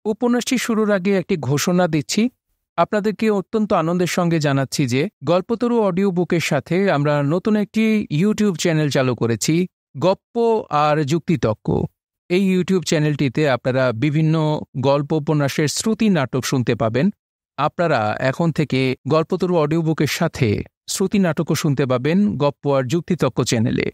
উপন্যাসটি শুরুর আগে একটি ঘোষণা দিচ্ছি। আপনাদেরকে অত্যন্ত আনন্দের সঙ্গে জানাচ্ছি যে গল্পতরু অডিও বুকের সাথে আমরা নতুন একটি ইউটিউব চ্যানেল চালু করেছি, গপ্প আর যুক্তিতক্ক। এই ইউটিউব চ্যানেলটিতে আপনারা বিভিন্ন গল্প উপন্যাসের শ্রুতি নাটক শুনতে পাবেন। আপনারা এখন থেকে গল্পতরু অডিও বুকের সাথে শ্রুতি নাটকও শুনতে পাবেন গপ্প আর যুক্তিতক্ক চ্যানেলে।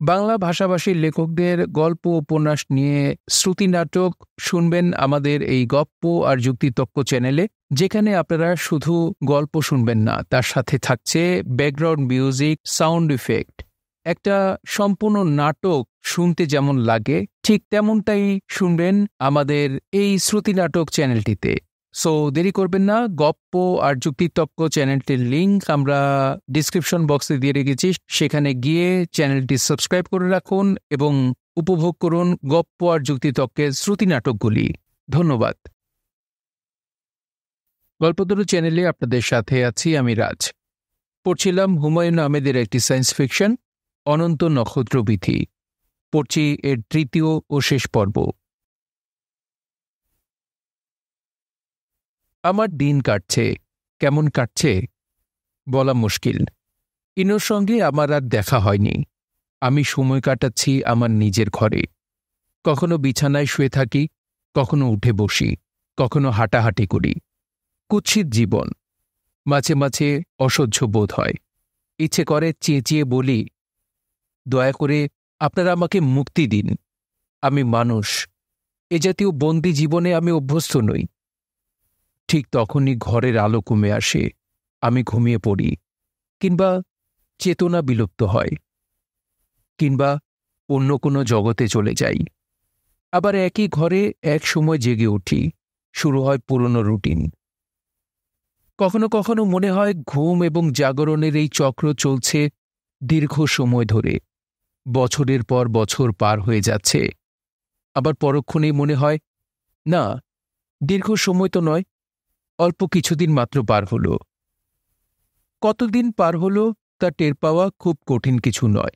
বাংলা ভাষাভাষীর লেখকদের গল্প উপন্যাস নিয়ে শ্রুতি নাটক শুনবেন আমাদের এই গপ্প আর যুক্তিতক্ক চ্যানেলে, যেখানে আপনারা শুধু গল্প শুনবেন না, তার সাথে থাকছে ব্যাকগ্রাউন্ড মিউজিক, সাউন্ড ইফেক্ট। একটা সম্পূর্ণ নাটক শুনতে যেমন লাগে ঠিক তেমনটাই শুনবেন আমাদের এই শ্রুতি নাটক চ্যানেলটিতে। সো দেরি করবেন না, গপ্প আর যুক্তিতক্ক চ্যানেলটির লিঙ্ক আমরা ডিসক্রিপশন বক্সে দিয়ে রেখেছি, সেখানে গিয়ে চ্যানেলটি সাবস্ক্রাইব করে রাখুন এবং উপভোগ করুন গপ্প আর যুক্তিতক্কের শ্রুতি নাটকগুলি। ধন্যবাদ। গল্পতরু চ্যানেলে আপনাদের সাথে আছি আমি রাজ। পড়ছিলাম হুমায়ুন আহমেদের একটি সায়েন্স ফিকশন, অনন্ত নক্ষত্রবীথি। পড়ছি এর তৃতীয় ও শেষ পর্ব। আমার দিন কাটছে, কেমন কাটছে বলা মুশকিল। ইনোর সঙ্গে আমার আর দেখা হয়নি। আমি সময় কাটাচ্ছি আমার নিজের ঘরে। কখনো বিছানায় শুয়ে থাকি, কখনো উঠে বসি, কখনো হাঁটাহাঁটি করি। কুৎসিত জীবন। মাঝে মাঝে অসহ্য বোধ হয়, ইচ্ছে করে চেঁচিয়ে বলি, দয়া করে আপনারা আমাকে মুক্তি দিন। আমি মানুষ, এ জাতীয় বন্দি জীবনে আমি অভ্যস্ত নই। ঠিক তখনই ঘরের আলো কমে আসে, আমি ঘুমিয়ে পড়ি, কিংবা চেতনা বিলুপ্ত হয়, কিংবা অন্য কোনো জগতে চলে যাই। আবার একই ঘরে এক সময় জেগে উঠি, শুরু হয় পুরনো রুটিন। কখনো কখনো মনে হয় ঘুম এবং জাগরণের এই চক্র চলছে দীর্ঘ সময় ধরে, বছরের পর বছর পার হয়ে যাচ্ছে। আবার পরক্ষণেই মনে হয়, না, দীর্ঘ সময় তো নয়, অল্প কিছুদিন মাত্র পার হলো। কতদিন পার হলো তা টের পাওয়া খুব কঠিন কিছু নয়।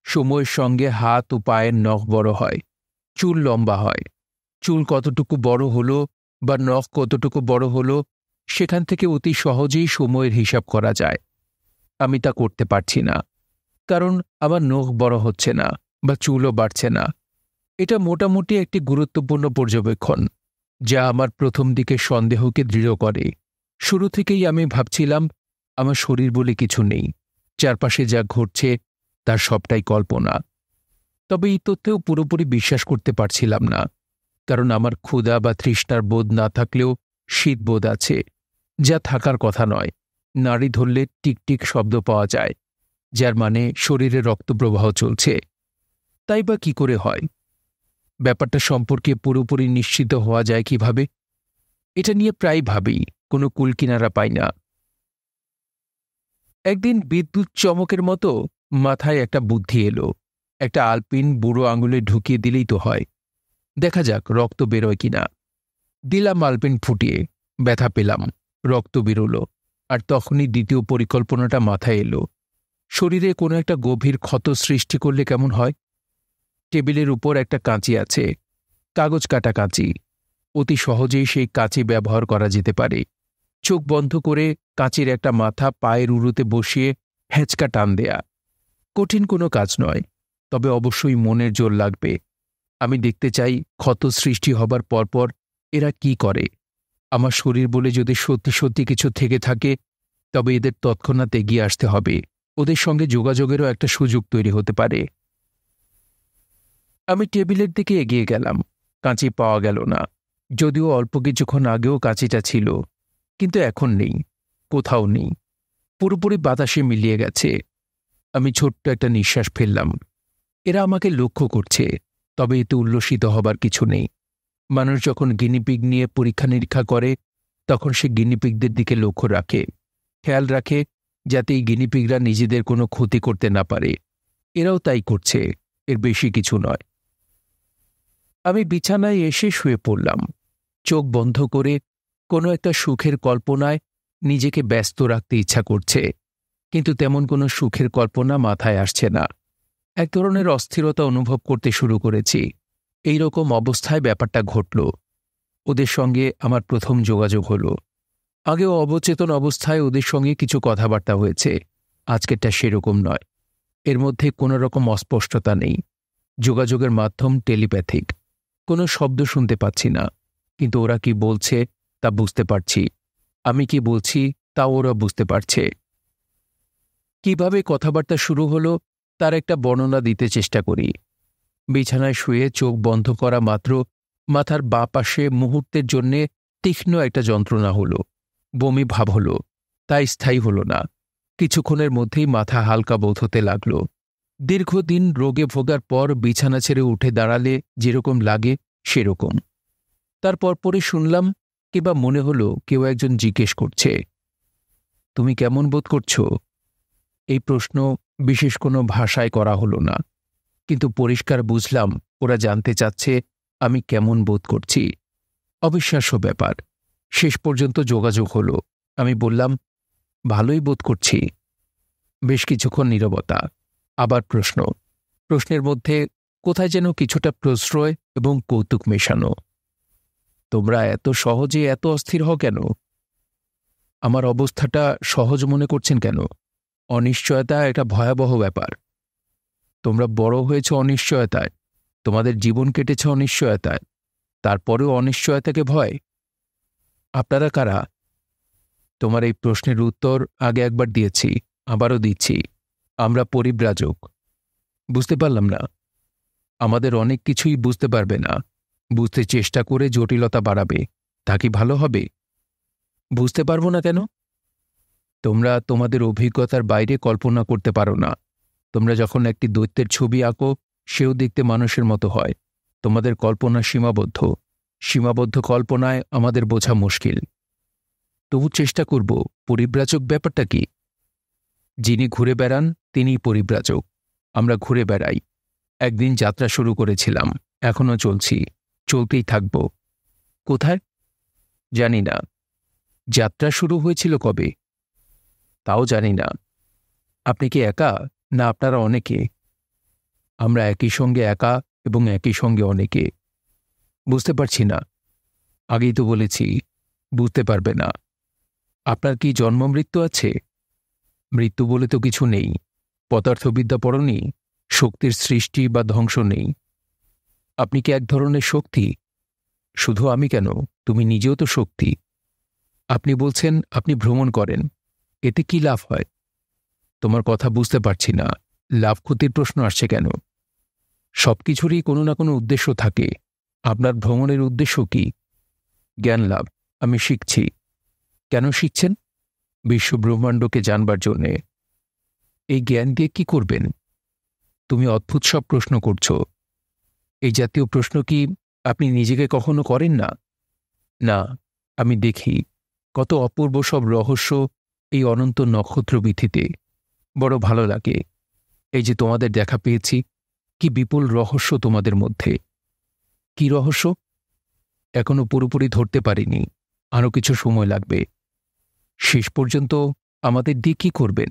সময়ের সঙ্গে হাত ও পায়ের নখ বড় হয়, চুল লম্বা হয়। চুল কতটুকু বড় হলো বা নখ কতটুকু বড় হলো, সেখান থেকে অতি সহজেই সময়ের হিসাব করা যায়। আমি তা করতে পারছি না, কারণ আমার নখ বড় হচ্ছে না বা চুলও বাড়ছে না। এটা মোটামুটি একটি গুরুত্বপূর্ণ পর্যবেক্ষণ, যা আমার প্রথম দিকের সন্দেহকে দৃঢ় করে। শুরু থেকেই আমি ভাবছিলাম আমার শরীর বলে কিছু নেই, চারপাশে যা ঘটছে তার সবটাই কল্পনা। তবে এই তথ্যেও পুরোপুরি বিশ্বাস করতে পারছিলাম না, কারণ আমার ক্ষুধা বা তৃষ্ণার বোধ না থাকলেও শীতবোধ আছে, যা থাকার কথা নয়। নাড়ি ধরলে টিকটিক শব্দ পাওয়া যায়, যার মানে শরীরে রক্তপ্রবাহ চলছে। তাই বা কি করে হয়? ব্যাপারটা সম্পর্কে পুরোপুরি নিশ্চিত হওয়া যায় কিভাবে? এটা নিয়ে প্রায় ভাবি, কোনো কুলকিনারা পাই না। একদিন বিদ্যুৎ চমকের মতো মাথায় একটা বুদ্ধি এলো। একটা আলপিন বুড়ো আঙুলে ঢুকিয়ে দিলেই তো হয়, দেখা যাক রক্ত বেরোয় কিনা। দিলাম আলপিন ফুটিয়ে, ব্যথা পেলাম, রক্ত বেরোলো। আর তখনই দ্বিতীয় পরিকল্পনাটা মাথায় এলো। শরীরে কোনো একটা গভীর ক্ষত সৃষ্টি করলে কেমন হয়? টেবিলের উপর একটা কাঁচি আছে, কাগজ কাটা কাঁচি। অতি সহজেই সেই কাঁচি ব্যবহার করা যেতে পারে। চোখ বন্ধ করে কাঁচির একটা মাথা পায়ের উরুতে বসিয়ে হেঁচকা টান দেয়া। কঠিন কোনো কাজ নয়, তবে অবশ্যই মনের জোর লাগবে। আমি দেখতে চাই ক্ষত সৃষ্টি হবার পরপর এরা কি করে। আমার শরীর বলে যদি সত্যি সত্যি কিছু থেকে থাকে, তবে এদের তৎক্ষণাৎ এগিয়ে আসতে হবে। ওদের সঙ্গে যোগাযোগেরও একটা সুযোগ তৈরি হতে পারে। আমি টেবিলের দিকে এগিয়ে গেলাম। কাঁচি পাওয়া গেল না, যদিও অল্প কিছুক্ষণ আগেও কাঁচিটা ছিল, কিন্তু এখন নেই, কোথাও নেই, পুরোপুরি বাতাসে মিলিয়ে গেছে। আমি ছোট্ট একটা নিঃশ্বাস ফেললাম। এরা আমাকে লক্ষ্য করছে, তবে এতে উল্লসিত হবার কিছু নেই। মানুষ যখন গিনিপিগ নিয়ে পরীক্ষা নিরীক্ষা করে, তখন সে গিনিপিগদের দিকে লক্ষ্য রাখে, খেয়াল রাখে যাতে এই গিনিপিগরা নিজেদের কোনো ক্ষতি করতে না পারে। এরাও তাই করছে, এর বেশি কিছু নয়। আমি বিছানায় এসে শুয়ে পড়লাম, চোখ বন্ধ করে কোনো একটা সুখের কল্পনায় নিজেকে ব্যস্ত রাখতে ইচ্ছা করছে, কিন্তু তেমন কোনো সুখের কল্পনা মাথায় আসছে না। এক ধরনের অস্থিরতা অনুভব করতে শুরু করেছি। এই রকম অবস্থায় ব্যাপারটা ঘটল। ওদের সঙ্গে আমার প্রথম যোগাযোগ হলো। আগেও অবচেতন অবস্থায় ওদের সঙ্গে কিছু কথাবার্তা হয়েছে, আজকেরটা সেরকম নয়। এর মধ্যে কোনো রকম অস্পষ্টতা নেই। যোগাযোগের মাধ্যম টেলিপ্যাথিক। কোনো শব্দ শুনতে পাচ্ছি না, কিন্তু ওরা কি বলছে তা বুঝতে পারছি। আমি কি বলছি তা ওরা বুঝতে পারছে। কিভাবে কথাবার্তা শুরু হলো তার একটা বর্ণনা দিতে চেষ্টা করি। বিছানায় শুয়ে চোখ বন্ধ করা মাত্র মাথার বাঁ পাশে মুহূর্তের জন্যে তীক্ষ্ণ একটা যন্ত্রণা হলো, বমি ভাব হলো, তাই স্থায়ী হলো না। কিছুক্ষণের মধ্যেই মাথা হালকা বোধ হতে লাগল। দীর্ঘদিন রোগে ভোগার পর বিছানা ছেড়ে উঠে দাঁড়ালে যেরকম লাগে সেরকম। তারপর পরে শুনলাম কিংবা মনে হলো কেউ একজন জিজ্ঞেস করছে, তুমি কেমন বোধ করছো? এই প্রশ্ন বিশেষ কোনো ভাষায় করা হলো না, কিন্তু পরিষ্কার বুঝলাম ওরা জানতে চাচ্ছে আমি কেমন বোধ করছি। অবিশ্বাস্য ব্যাপার। শেষ পর্যন্ত যোগাযোগ হলো। আমি বললাম, ভালোই বোধ করছি। বেশ কিছুক্ষণ নীরবতা, আবার প্রশ্ন। প্রশ্নের মধ্যে কোথায় যেন কিছুটা প্রশ্রয় এবং কৌতুক মেশানো। তোমরা এত সহজে এত অস্থির হও কেন? আমার অবস্থাটা সহজ মনে করছেন কেন? অনিশ্চয়তা একটা ভয়াবহ ব্যাপার। তোমরা বড় হয়েছ অনিশ্চয়তায়, তোমাদের জীবন কেটেছে অনিশ্চয়তায়, তারপরেও অনিশ্চয়তাকে ভয়। আপনারা কারা? তোমার এই প্রশ্নের উত্তর আগে একবার দিয়েছি, আবারও দিচ্ছি। আমরা পরিব্রাজক। বুঝতে পারলাম না। আমাদের অনেক কিছুই বুঝতে পারবে না। বুঝতে চেষ্টা করে জটিলতা বাড়াবে, তা কি ভালো হবে? বুঝতে পারবো না কেন? তোমরা তোমাদের অভিজ্ঞতার বাইরে কল্পনা করতে পারো না। তোমরা যখন একটি দৈত্যের ছবি আঁকো, সেও দেখতে মানুষের মতো হয়। তোমাদের কল্পনা সীমাবদ্ধ। সীমাবদ্ধ কল্পনায় আমাদের বোঝা মুশকিল। তবু চেষ্টা করব। পরিব্রাজক ব্যাপারটা কি? যিনি ঘুরে বেড়ান তিনিই পরিব্রাজক। আমরা ঘুরে বেড়াই। একদিন যাত্রা শুরু করেছিলাম, এখনও চলছি, চলতেই থাকব। কোথায়? জানি না। যাত্রা শুরু হয়েছিল কবে? তাও জানি না। আপনি কি একা, না আপনারা অনেকে? আমরা একই সঙ্গে একা এবং একই সঙ্গে অনেকে। বুঝতে পারছি না। আগেই তো বলেছি, বুঝতে পারবে না। আপনার কি জন্ম মৃত্যু আছে? মৃত্যু বলে তো কিছু নেই। পদার্থবিদ্যা পড়নি? শক্তির সৃষ্টি বা ধ্বংস নেই। আপনি কি এক ধরনের শক্তি? শুধু আমি কেন, তুমি নিজেও তো শক্তি। আপনি বলছেন আপনি ভ্রমণ করেন, এতে কি লাভ হয়? তোমার কথা বুঝতে পারছি না। লাভ ক্ষতির প্রশ্ন আসছে কেন? সবকিছুরই কোনো না কোনো উদ্দেশ্য থাকে। আপনার ভ্রমণের উদ্দেশ্য কি? জ্ঞান লাভ। আমি শিখছি। কেন শিখছেন? বিশ্বব্রহ্মাণ্ডকে জানবার জন্যে। এই জ্ঞান দিয়ে কি করবেন? তুমি অদ্ভুত সব প্রশ্ন করছ। এই জাতীয় প্রশ্ন কি আপনি নিজেকে কখনো করেন না? না, আমি দেখি কত অপূর্ব সব রহস্য এই অনন্ত নক্ষত্রবীথিতে। বড় ভালো লাগে। এই যে তোমাদের দেখা পেয়েছি, কি বিপুল রহস্য তোমাদের মধ্যে। কি রহস্য? এখনো পুরোপুরি ধরতে পারিনি। আরও কিছু সময় লাগবে। শেষ পর্যন্ত আমাদের দিয়ে কি করবেন?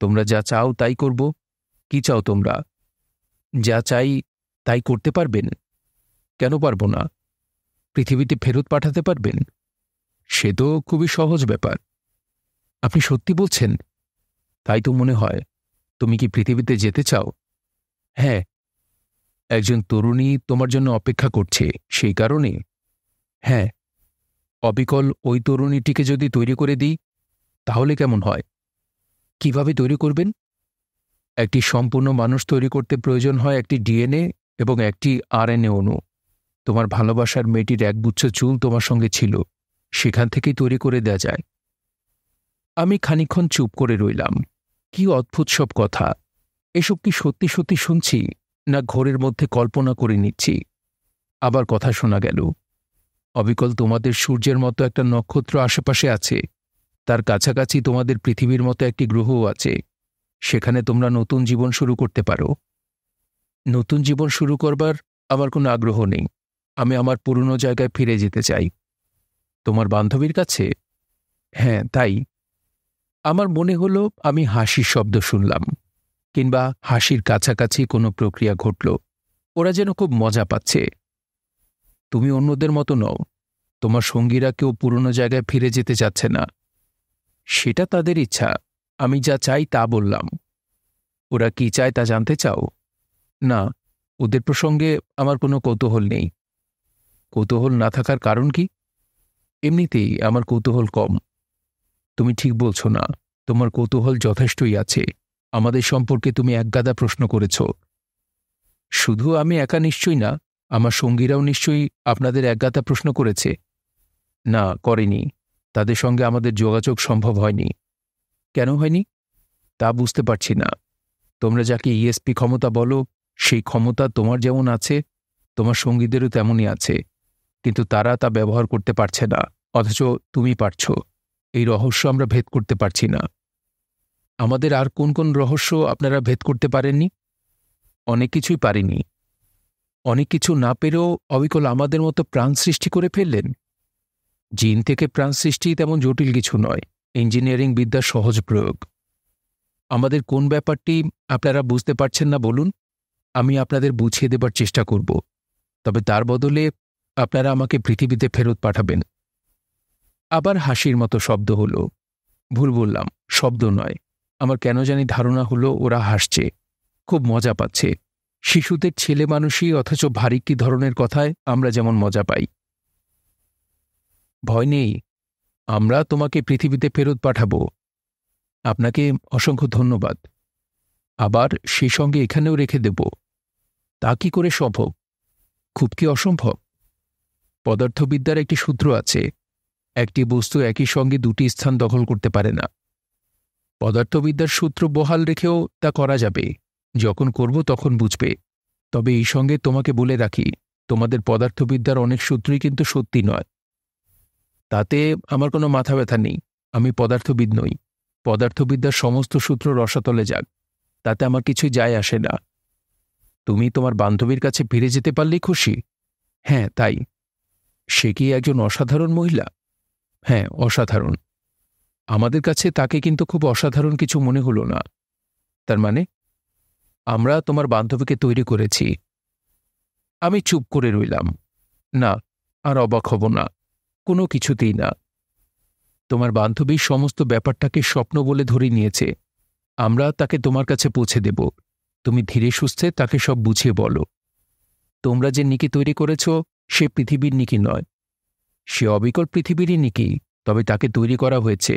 তোমরা যা চাও তাই করব। কি চাও তোমরা? যা চাই তাই করতে পারবেন? কেন পারব না? পৃথিবীতে ফেরত পাঠাতে পারবেন? সে তো খুবই সহজ ব্যাপার। আপনি সত্যি বলছেন? তাই তো মনে হয়। তুমি কি পৃথিবীতে যেতে চাও? হ্যাঁ। একজন তরুণী তোমার জন্য অপেক্ষা করছে, সেই কারণে? হ্যাঁ। অবিকল ওই তরুণীটিকে যদি তৈরি করে দিই, তাহলে কেমন হয়? কিভাবে তৈরি করবেন? একটি সম্পূর্ণ মানুষ তৈরি করতে প্রয়োজন হয় একটি ডিএনএ এবং একটি আরএনএ অণু। তোমার ভালোবাসার মেয়েটির একগুচ্ছ চুল তোমার সঙ্গে ছিল, সেখান থেকেই তৈরি করে দেয়া যায়। আমি খানিকক্ষণ চুপ করে রইলাম। কি অদ্ভুত সব কথা! এসব কি সত্যি সত্যি শুনছি, না ঘোরের মধ্যে কল্পনা করে নিচ্ছি? আবার কথা শোনা গেল। অবিকল তোমাদের সূর্যের মতো একটা নক্ষত্র আশেপাশে আছে, তার কাছাকাছি তোমাদের পৃথিবীর মতো একটি গ্রহও আছে। সেখানে তোমরা নতুন জীবন শুরু করতে পারো। নতুন জীবন শুরু করবার আমার কোনো আগ্রহ নেই। আমি আমার পুরনো জায়গায় ফিরে যেতে চাই। তোমার বান্ধবীর কাছে? হ্যাঁ, তাই। আমার মনে হলো আমি হাসির শব্দ শুনলাম, কিংবা হাসির কাছাকাছি কোনো প্রক্রিয়া ঘটল। ওরা যেন খুব মজা পাচ্ছে। তুমি অন্যদের মতো নও। তোমার সঙ্গীরা কেউ পুরনো জায়গায় ফিরে যেতে চাচ্ছে না। সেটা তাদের ইচ্ছা, আমি যা চাই তা বললাম। ওরা কি চায় তা জানতে চাও? না, ওদের প্রসঙ্গে আমার কোনো কৌতূহল নেই। কৌতূহল না থাকার কারণ কি? এমনিতেই আমার কৌতূহল কম। তুমি ঠিক বলছো না, তোমার কৌতূহল যথেষ্টই আছে। আমাদের সম্পর্কে তুমি একগাদা প্রশ্ন করেছ। শুধু আমি একা নিশ্চয়ই না, আমার সঙ্গীরাও নিশ্চয়ই আপনাদের একগাদা প্রশ্ন করেছে। না, করেনি। তাদের সঙ্গে আমাদের যোগাযোগ সম্ভব হয়নি। কেন হয়নি তা বুঝতে পারছি না। তোমরা যাকে ইএসপি ক্ষমতা বলো, সেই ক্ষমতা তোমার যেমন আছে, তোমার সঙ্গীদেরও তেমনই আছে, কিন্তু তারা তা ব্যবহার করতে পারছে না, অথচ তুমি পারছ। এই রহস্য আমরা ভেদ করতে পারছি না। আমাদের আর কোন কোন রহস্য আপনারা ভেদ করতে পারেননি? অনেক কিছুই পারিনি। অনেক কিছু না পেরেও অবিকল আমাদের মতো প্রাণ সৃষ্টি করে ফেললেন। জিন থেকে প্রাণ সৃষ্টি তেমন জটিল কিছু নয়, ইঞ্জিনিয়ারিং বিদ্যার সহজ প্রয়োগ। আমাদের কোন ব্যাপারটি আপনারা বুঝতে পারছেন না বলুন, আমি আপনাদের বুঝিয়ে দেবার চেষ্টা করব। তবে তার বদলে আপনারা আমাকে পৃথিবীতে ফেরত পাঠাবেন। আবার হাসির মতো শব্দ হলো। ভুল বললাম, শব্দ নয়। আমার কেন জানি ধারণা হলো ওরা হাসছে, খুব মজা পাচ্ছে। শিশুদের ছেলে মানুষই, অথচ ভারী কি ধরনের কথায় আমরা যেমন মজা পাই। ভয় নেই, আমরা তোমাকে পৃথিবীতে ফেরত পাঠাবো। আপনাকে অসংখ্য ধন্যবাদ। আবার সেই সঙ্গে এখানেও রেখে দেব। তা কি করে সম্ভব? খুব কি অসম্ভব? পদার্থবিদ্যার একটি সূত্র আছে, একটি বস্তু একই সঙ্গে দুটি স্থান দখল করতে পারে না। পদার্থবিদ্যার সূত্র বহাল রেখেও তা করা যাবে। যখন করব তখন বুঝবে। তবে এই সঙ্গে তোমাকে বলে রাখি, তোমাদের পদার্থবিদ্যার অনেক সূত্রই কিন্তু সত্যি নয়। তাতে আমার কোনো মাথা ব্যথা নেই। আমি পদার্থবিদ নই। পদার্থবিদ্যার সমস্ত সূত্র রসাতলে যাক, তাতে আমার কিছুই যায় আসে না। তুমি তোমার বান্ধবীর কাছে ফিরে যেতে পারলেই খুশি। হ্যাঁ, তাই। সে কি একজন অসাধারণ মহিলা? হ্যাঁ, অসাধারণ। আমাদের কাছে তাকে কিন্তু খুব অসাধারণ কিছু মনে হলো না। তার মানে? আমরা তোমার বান্ধবীকে তৈরি করেছি। আমি চুপ করে রইলাম। না, আর অবাক হব না, কোনো কিছুতেই না। তোমার বান্ধবী সমস্ত ব্যাপারটাকে স্বপ্ন বলে ধরে নিয়েছে। আমরা তাকে তোমার কাছে পৌঁছে দেব। তুমি ধীরে সুস্থে তাকে সব বুঝিয়ে বলো। তোমরা যে নিকি তৈরি করেছ, সে পৃথিবীর নিকি নয়। সে অবিকল পৃথিবীরই নিকি, তবে তাকে তৈরি করা হয়েছে।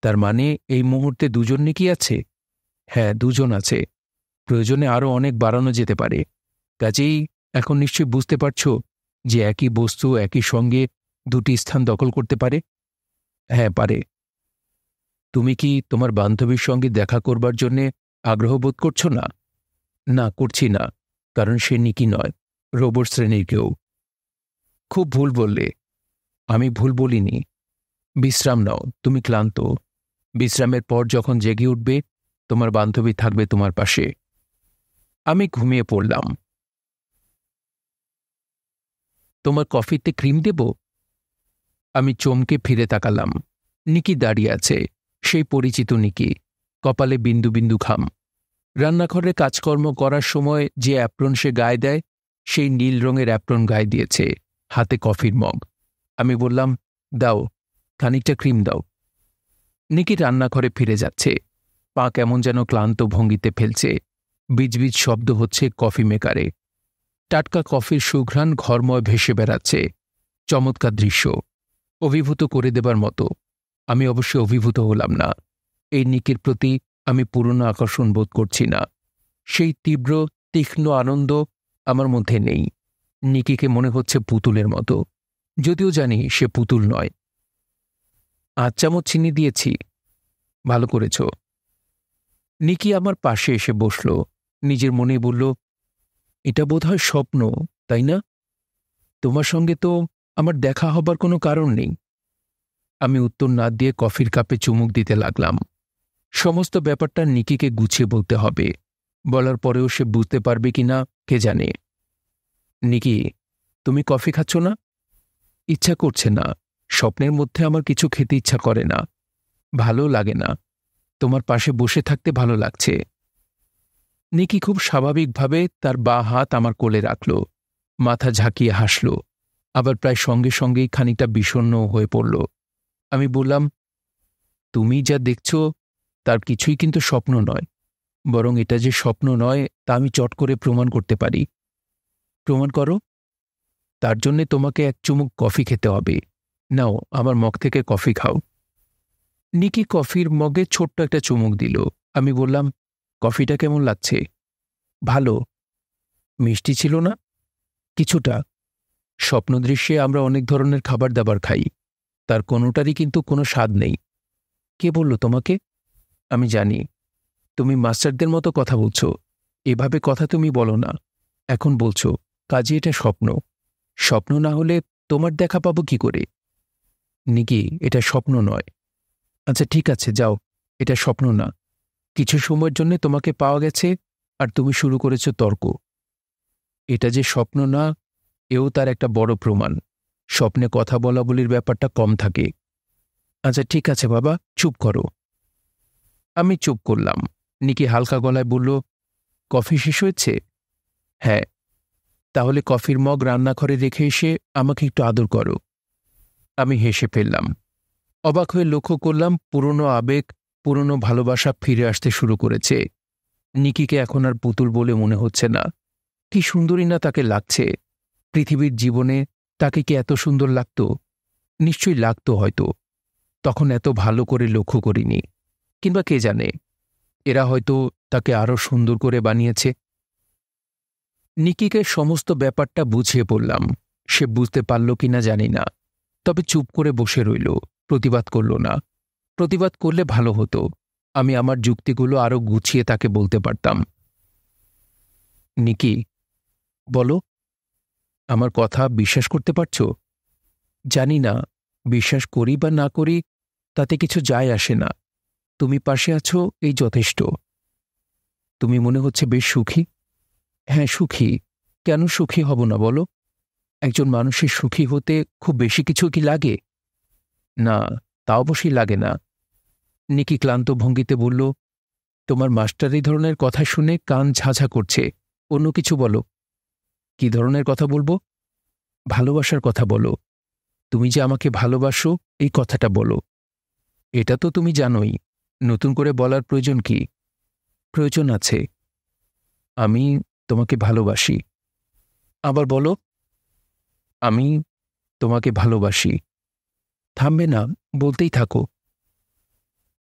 তার মানে এই মুহূর্তে দুজন নিকি আছে? হ্যাঁ, দুজন আছে। প্রয়োজনে আরও অনেক বাড়ানো যেতে পারে। কাজেই এখন নিশ্চয়ই বুঝতে পারছ যে একই বস্তু একই সঙ্গে দুটি স্থান দখল করতে পারে। হ্যাঁ, পারে। তুমি কি তোমার বান্ধবীর সঙ্গে দেখা করবার জন্যে আগ্রহ বোধ করছ না? না, করছি না, কারণ সে নিকি নয়, রোবট শ্রেণীর কেউ। খুব ভুল বললে। আমি ভুল বলিনি। বিশ্রাম নাও, তুমি ক্লান্ত। বিশ্রামের পর যখন জেগে উঠবে, তোমার বান্ধবী থাকবে তোমার পাশে। আমি ঘুমিয়ে পড়লাম। তোমার কফিতে ক্রিম দেব? আমি চমকে ফিরে তাকালাম। নিকি দাঁড়িয়ে আছে, সেই পরিচিত নিকি, কপালে বিন্দু বিন্দু ঘাম। রান্নাঘরে কাজকর্ম করার সময় যে অ্যাপ্রন সে গায়ে দেয়, সেই নীল রঙের অ্যাপ্রন গায়ে দিয়েছে, হাতে কফির মগ। আমি বললাম, দাও, খানিকটা ক্রিম দাও। নিকি রান্নাঘরে ফিরে যাচ্ছে। পা কেমন যেন ক্লান্ত ভঙ্গিতে ফেলছে। বিজবিজ শব্দ হচ্ছে কফি মেকারে। টাটকা কফির সুঘ্রাণ ঘরময় ভেসে বেড়াচ্ছে। চমৎকার দৃশ্য, অভিভূত করে দেবার মতো। আমি অবশ্য অভিভূত হলাম না। এই নিকির প্রতি আমি পুরনো আকর্ষণ বোধ করছি না। সেই তীব্র তীক্ষ্ণ আনন্দ আমার মধ্যে নেই। নিকিকে মনে হচ্ছে পুতুলের মতো, যদিও জানি সে পুতুল নয়। 8 চামচ চিনি দিয়েছি। ভালো করেছ। নিকি আমার পাশে এসে বসল। নিজের মনে বলল, এটা বোধহয় স্বপ্ন, তাই না? তোমার সঙ্গে তো আমার দেখা হবার কোনো কারণ নেই। আমি উত্তর না দিয়ে কফির কাপে চুমুক দিতে লাগলাম। সমস্ত ব্যাপারটা নিকিকে গুছিয়ে বলতে হবে। বলার পরেও সে বুঝতে পারবে কিনা কে জানে। নিকি, তুমি কফি খাচ্ছ না? ইচ্ছা করছে না। স্বপ্নের মধ্যে আমার কিছু খেতে ইচ্ছা করে না, ভালো লাগে না। তোমার পাশে বসে থাকতে ভালো লাগছে। নিকি খুব স্বাভাবিকভাবে তার বাঁ হাত আমার কোলে রাখল, মাথা ঝাঁকিয়ে হাসল। আবার প্রায় সঙ্গে সঙ্গেই খানিকটা বিষণ্ণ হয়ে পড়ল। আমি বললাম, তুমি যা দেখছ তার কিছুই কিন্তু স্বপ্ন নয়, বরং এটা যে স্বপ্ন নয় তা আমি চট করে প্রমাণ করতে পারি। প্রমাণ করো। তার জন্যে তোমাকে এক চুমুক কফি খেতে হবে। নাও, আমার মগ থেকে কফি খাও। নিকি কফির মগে ছোট্ট একটা চুমুক দিল। আমি বললাম, কফিটা কেমন লাগছে? ভালো। মিষ্টি ছিল না? কিছুটা। স্বপ্নদৃশ্যে আমরা অনেক ধরনের খাবার দাবার খাই, তার কোনোটারই কিন্তু কোনো স্বাদ নেই। কে বলল তোমাকে? আমি জানি তুমি মাস্টারদের মতো কথা বলছ। এভাবে কথা তুমি বলো না। এখন বলছো কাজে এটা স্বপ্ন। স্বপ্ন না হলে তোমার দেখা পাবো কি করে? নিকি, এটা স্বপ্ন নয়। আচ্ছা ঠিক আছে, যাও, এটা স্বপ্ন না। কিছু সময়ের জন্য তোমাকে পাওয়া গেছে আর তুমি শুরু করেছ তর্ক। এটা যে স্বপ্ন না, এও তার একটা বড় প্রমাণ। স্বপ্নে কথা বলা বলির ব্যাপারটা কম থাকে। আচ্ছা ঠিক আছে বাবা, চুপ করো। আমি চুপ করলাম। নিকি হালকা গলায় বলল, কফি শেষ হয়েছে? হ্যাঁ। তাহলে কফির মগ রান্নাঘরে রেখে এসে আমাকে একটু আদর করো। আমি হেসে ফেললাম। অবাক হয়ে লক্ষ্য করলাম পুরনো আবেগ, পুরনো ভালোবাসা ফিরে আসতে শুরু করেছে। নিকিকে এখন আর পুতুল বলে মনে হচ্ছে না। কি সুন্দরী না তাকে লাগছে! পৃথিবীর জীবনে তাকে কি এত সুন্দর লাগত? নিশ্চয়ই লাগত হয়তো। তখন এত ভালো করে লক্ষ্য করিনি। কিংবা কে জানে, এরা হয়তো তাকে আরও সুন্দর করে বানিয়েছে। নিকিকে সমস্ত ব্যাপারটা বুঝিয়ে বললাম। সে বুঝতে পারল কিনা জানি না, তবে চুপ করে বসে রইল, প্রতিবাদ করল না। প্রতিবাদ করলে ভালো হতো। আমি আমার যুক্তিগুলো আরও গুছিয়ে তাকে বলতে পারতাম। নিকি, বলো, আমার কথা বিশ্বাস করতে পারছ? জানি না, বিশ্বাস করি বা না করি তাতে কিছু যায় আসে না। তুমি পাশে আছো, এই যথেষ্ট। তুমি মনে হচ্ছে বেশ সুখী। হ্যাঁ, সুখী। কেন সুখী হব না বলো? একজন মানুষের সুখী হতে খুব বেশি কিছু কি লাগে? না, তা অবশ্যই লাগে না। নিকি ক্লান্ত ভঙ্গিতে বলল, তোমার মাস্টার এই ধরনের কথা শুনে কান ঝাঝা করছে। অন্য কিছু বলো। কি ধরনের কথা বলবো? ভালোবাসার কথা বলো। তুমি যে আমাকে ভালোবাসো, এই কথাটা বলো। এটা তো তুমি জানোই, নতুন করে বলার প্রয়োজন কি? প্রয়োজন আছে। আমি তোমাকে ভালোবাসি। আবার বলো। আমি তোমাকে ভালোবাসি। থামবে না, বলতেই থাকো।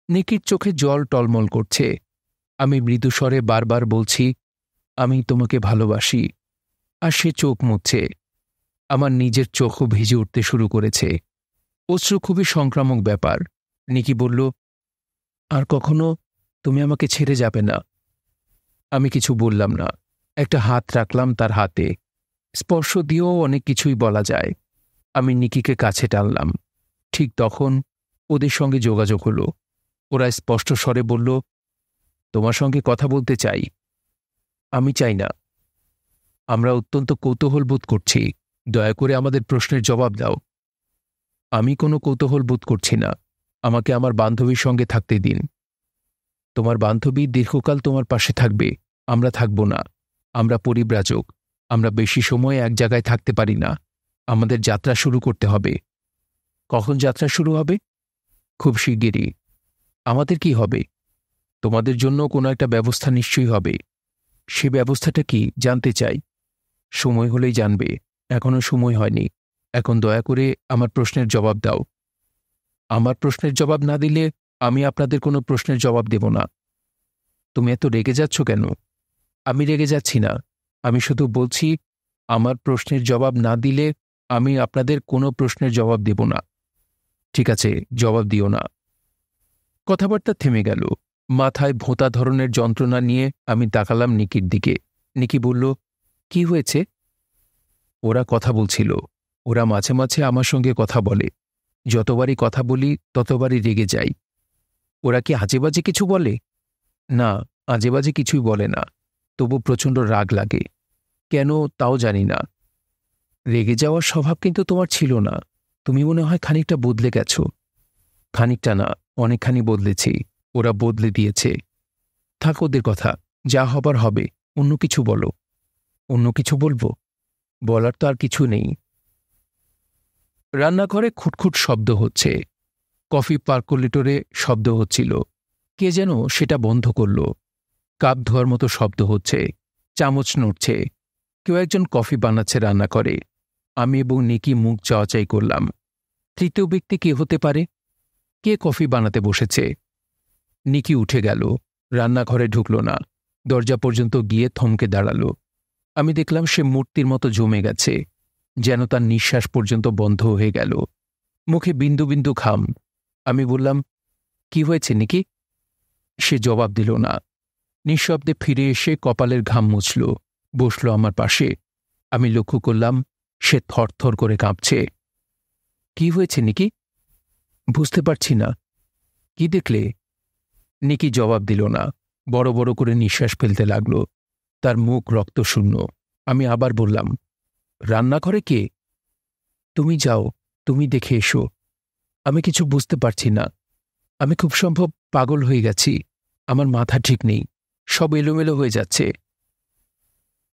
নিকির চোখে জল টলমল করছে। আমি মৃদুস্বরে বারবার বলছি, আমি তোমাকে ভালোবাসি। আর সে চোখ মুছছে। আমার নিজের চোখও ভিজে উঠতে শুরু করেছে। অশ্রু খুবই সংক্রামক ব্যাপার। নিকি বলল, আর কখনো তুমি আমাকে ছেড়ে যাবে না। আমি কিছু বললাম না। একটা হাত রাখলাম তার হাতে। স্পর্শ দিয়েও অনেক কিছুই বলা যায়। আমি নিকিকে কাছে টানলাম। ঠিক তখন ওদের সঙ্গে যোগাযোগ হলো। ওরা স্পষ্ট স্বরে বলল, তোমার সঙ্গে কথা বলতে চাই। আমি চাই না। আমরা অত্যন্ত কৌতূহল বোধ করছি। দয়া করে আমাদের প্রশ্নের জবাব দাও। আমি কোনো কৌতূহল বোধ করছি না। আমাকে আমার বান্ধবীর সঙ্গে থাকতে দিন। তোমার বান্ধবী দীর্ঘকাল তোমার পাশে থাকবে, আমরা থাকব না। আমরা পরিব্রাজক। আমরা বেশি সময় এক জায়গায় থাকতে পারি না। আমাদের যাত্রা শুরু করতে হবে। কখন যাত্রা শুরু হবে? খুব শিগগিরই। আমাদের কি হবে? তোমাদের জন্য কোনো একটা ব্যবস্থা নিশ্চয়ই হবে। সে ব্যবস্থাটা কি জানতে চাই। সময় হলেই জানবে। এখনো সময় হয়নি। এখন দয়া করে আমার প্রশ্নের জবাব দাও। আমার প্রশ্নের জবাব না দিলে আমি আপনাদের কোনো প্রশ্নের জবাব দেব না। তুমি এত রেগে যাচ্ছ কেন? আমি রেগে যাচ্ছি না। আমি শুধু বলছি, আমার প্রশ্নের জবাব না দিলে আমি আপনাদের কোনো প্রশ্নের জবাব দেব না। ঠিক আছে, জবাব দিও না। কথাবার্তা থেমে গেল। মাথায় ভোঁতা ধরনের যন্ত্রণা নিয়ে আমি তাকালাম নিকির দিকে। নিকি বলল, কি হয়েছে? ওরা কথা বলছিল। ওরা মাঝে মাঝে আমার সঙ্গে কথা বলে। যতবারই কথা বলি ততবারই রেগে যাই। ওরা কি আজেবাজে কিছু বলে? না, আজেবাজে কিছুই বলে না। তবু প্রচণ্ড রাগ লাগে। কেন তাও জানি না। রেগে যাওয়ার স্বভাব কিন্তু তোমার ছিল না। তুমি মনে হয় খানিকটা বদলে গেছ। খানিকটা না, অনেকখানি বদলেছি। ওরা বদলে দিয়েছে। থাক ওদের কথা, যা হবার হবে। অন্য কিছু বলো। অন্য কিছু বলবো? বলার তো আর কিছু নেই। রান্নাঘরে খুটখুট শব্দ হচ্ছে, কফি পার্কুলেটরে শব্দ হচ্ছিল। কে যেন সেটা বন্ধ করল। কাপ ধোয়ার মতো শব্দ হচ্ছে, চামচ নড়ছে। কেউ একজন কফি বানাচ্ছে রান্না করে। আমি এবং নিকি মুখ চাওয়াচাই করলাম। তৃতীয় ব্যক্তি কে হতে পারে? কে কফি বানাতে বসেছে? নিকি উঠে গেল, রান্নাঘরে ঢুকল না। দরজা পর্যন্ত গিয়ে থমকে দাঁড়াল। আমি দেখলাম সে মূর্তির মতো জমে গেছে, যেন তার নিঃশ্বাস পর্যন্ত বন্ধ হয়ে গেল। মুখে বিন্দু বিন্দু ঘাম। আমি বললাম, কি হয়েছে নিকি? সে জবাব দিল না। নিঃশব্দে ফিরে এসে কপালের ঘাম মুছল, বসল আমার পাশে। আমি লক্ষ্য করলাম সে থরথর করে কাঁপছে। কি হয়েছে নিকি? বুঝতে পারছি না। কি দেখলে? নিকি জবাব দিল না, বড় বড় করে নিঃশ্বাস ফেলতে লাগল। তার মুখ রক্তশূন্য। আমি আবার বললাম, রান্নাঘরে কে? তুমি যাও, তুমি দেখে এসো। আমি কিছু বুঝতে পারছি না। আমি খুব সম্ভব পাগল হয়ে গেছি। আমার মাথা ঠিক নেই, সব এলোমেলো হয়ে যাচ্ছে।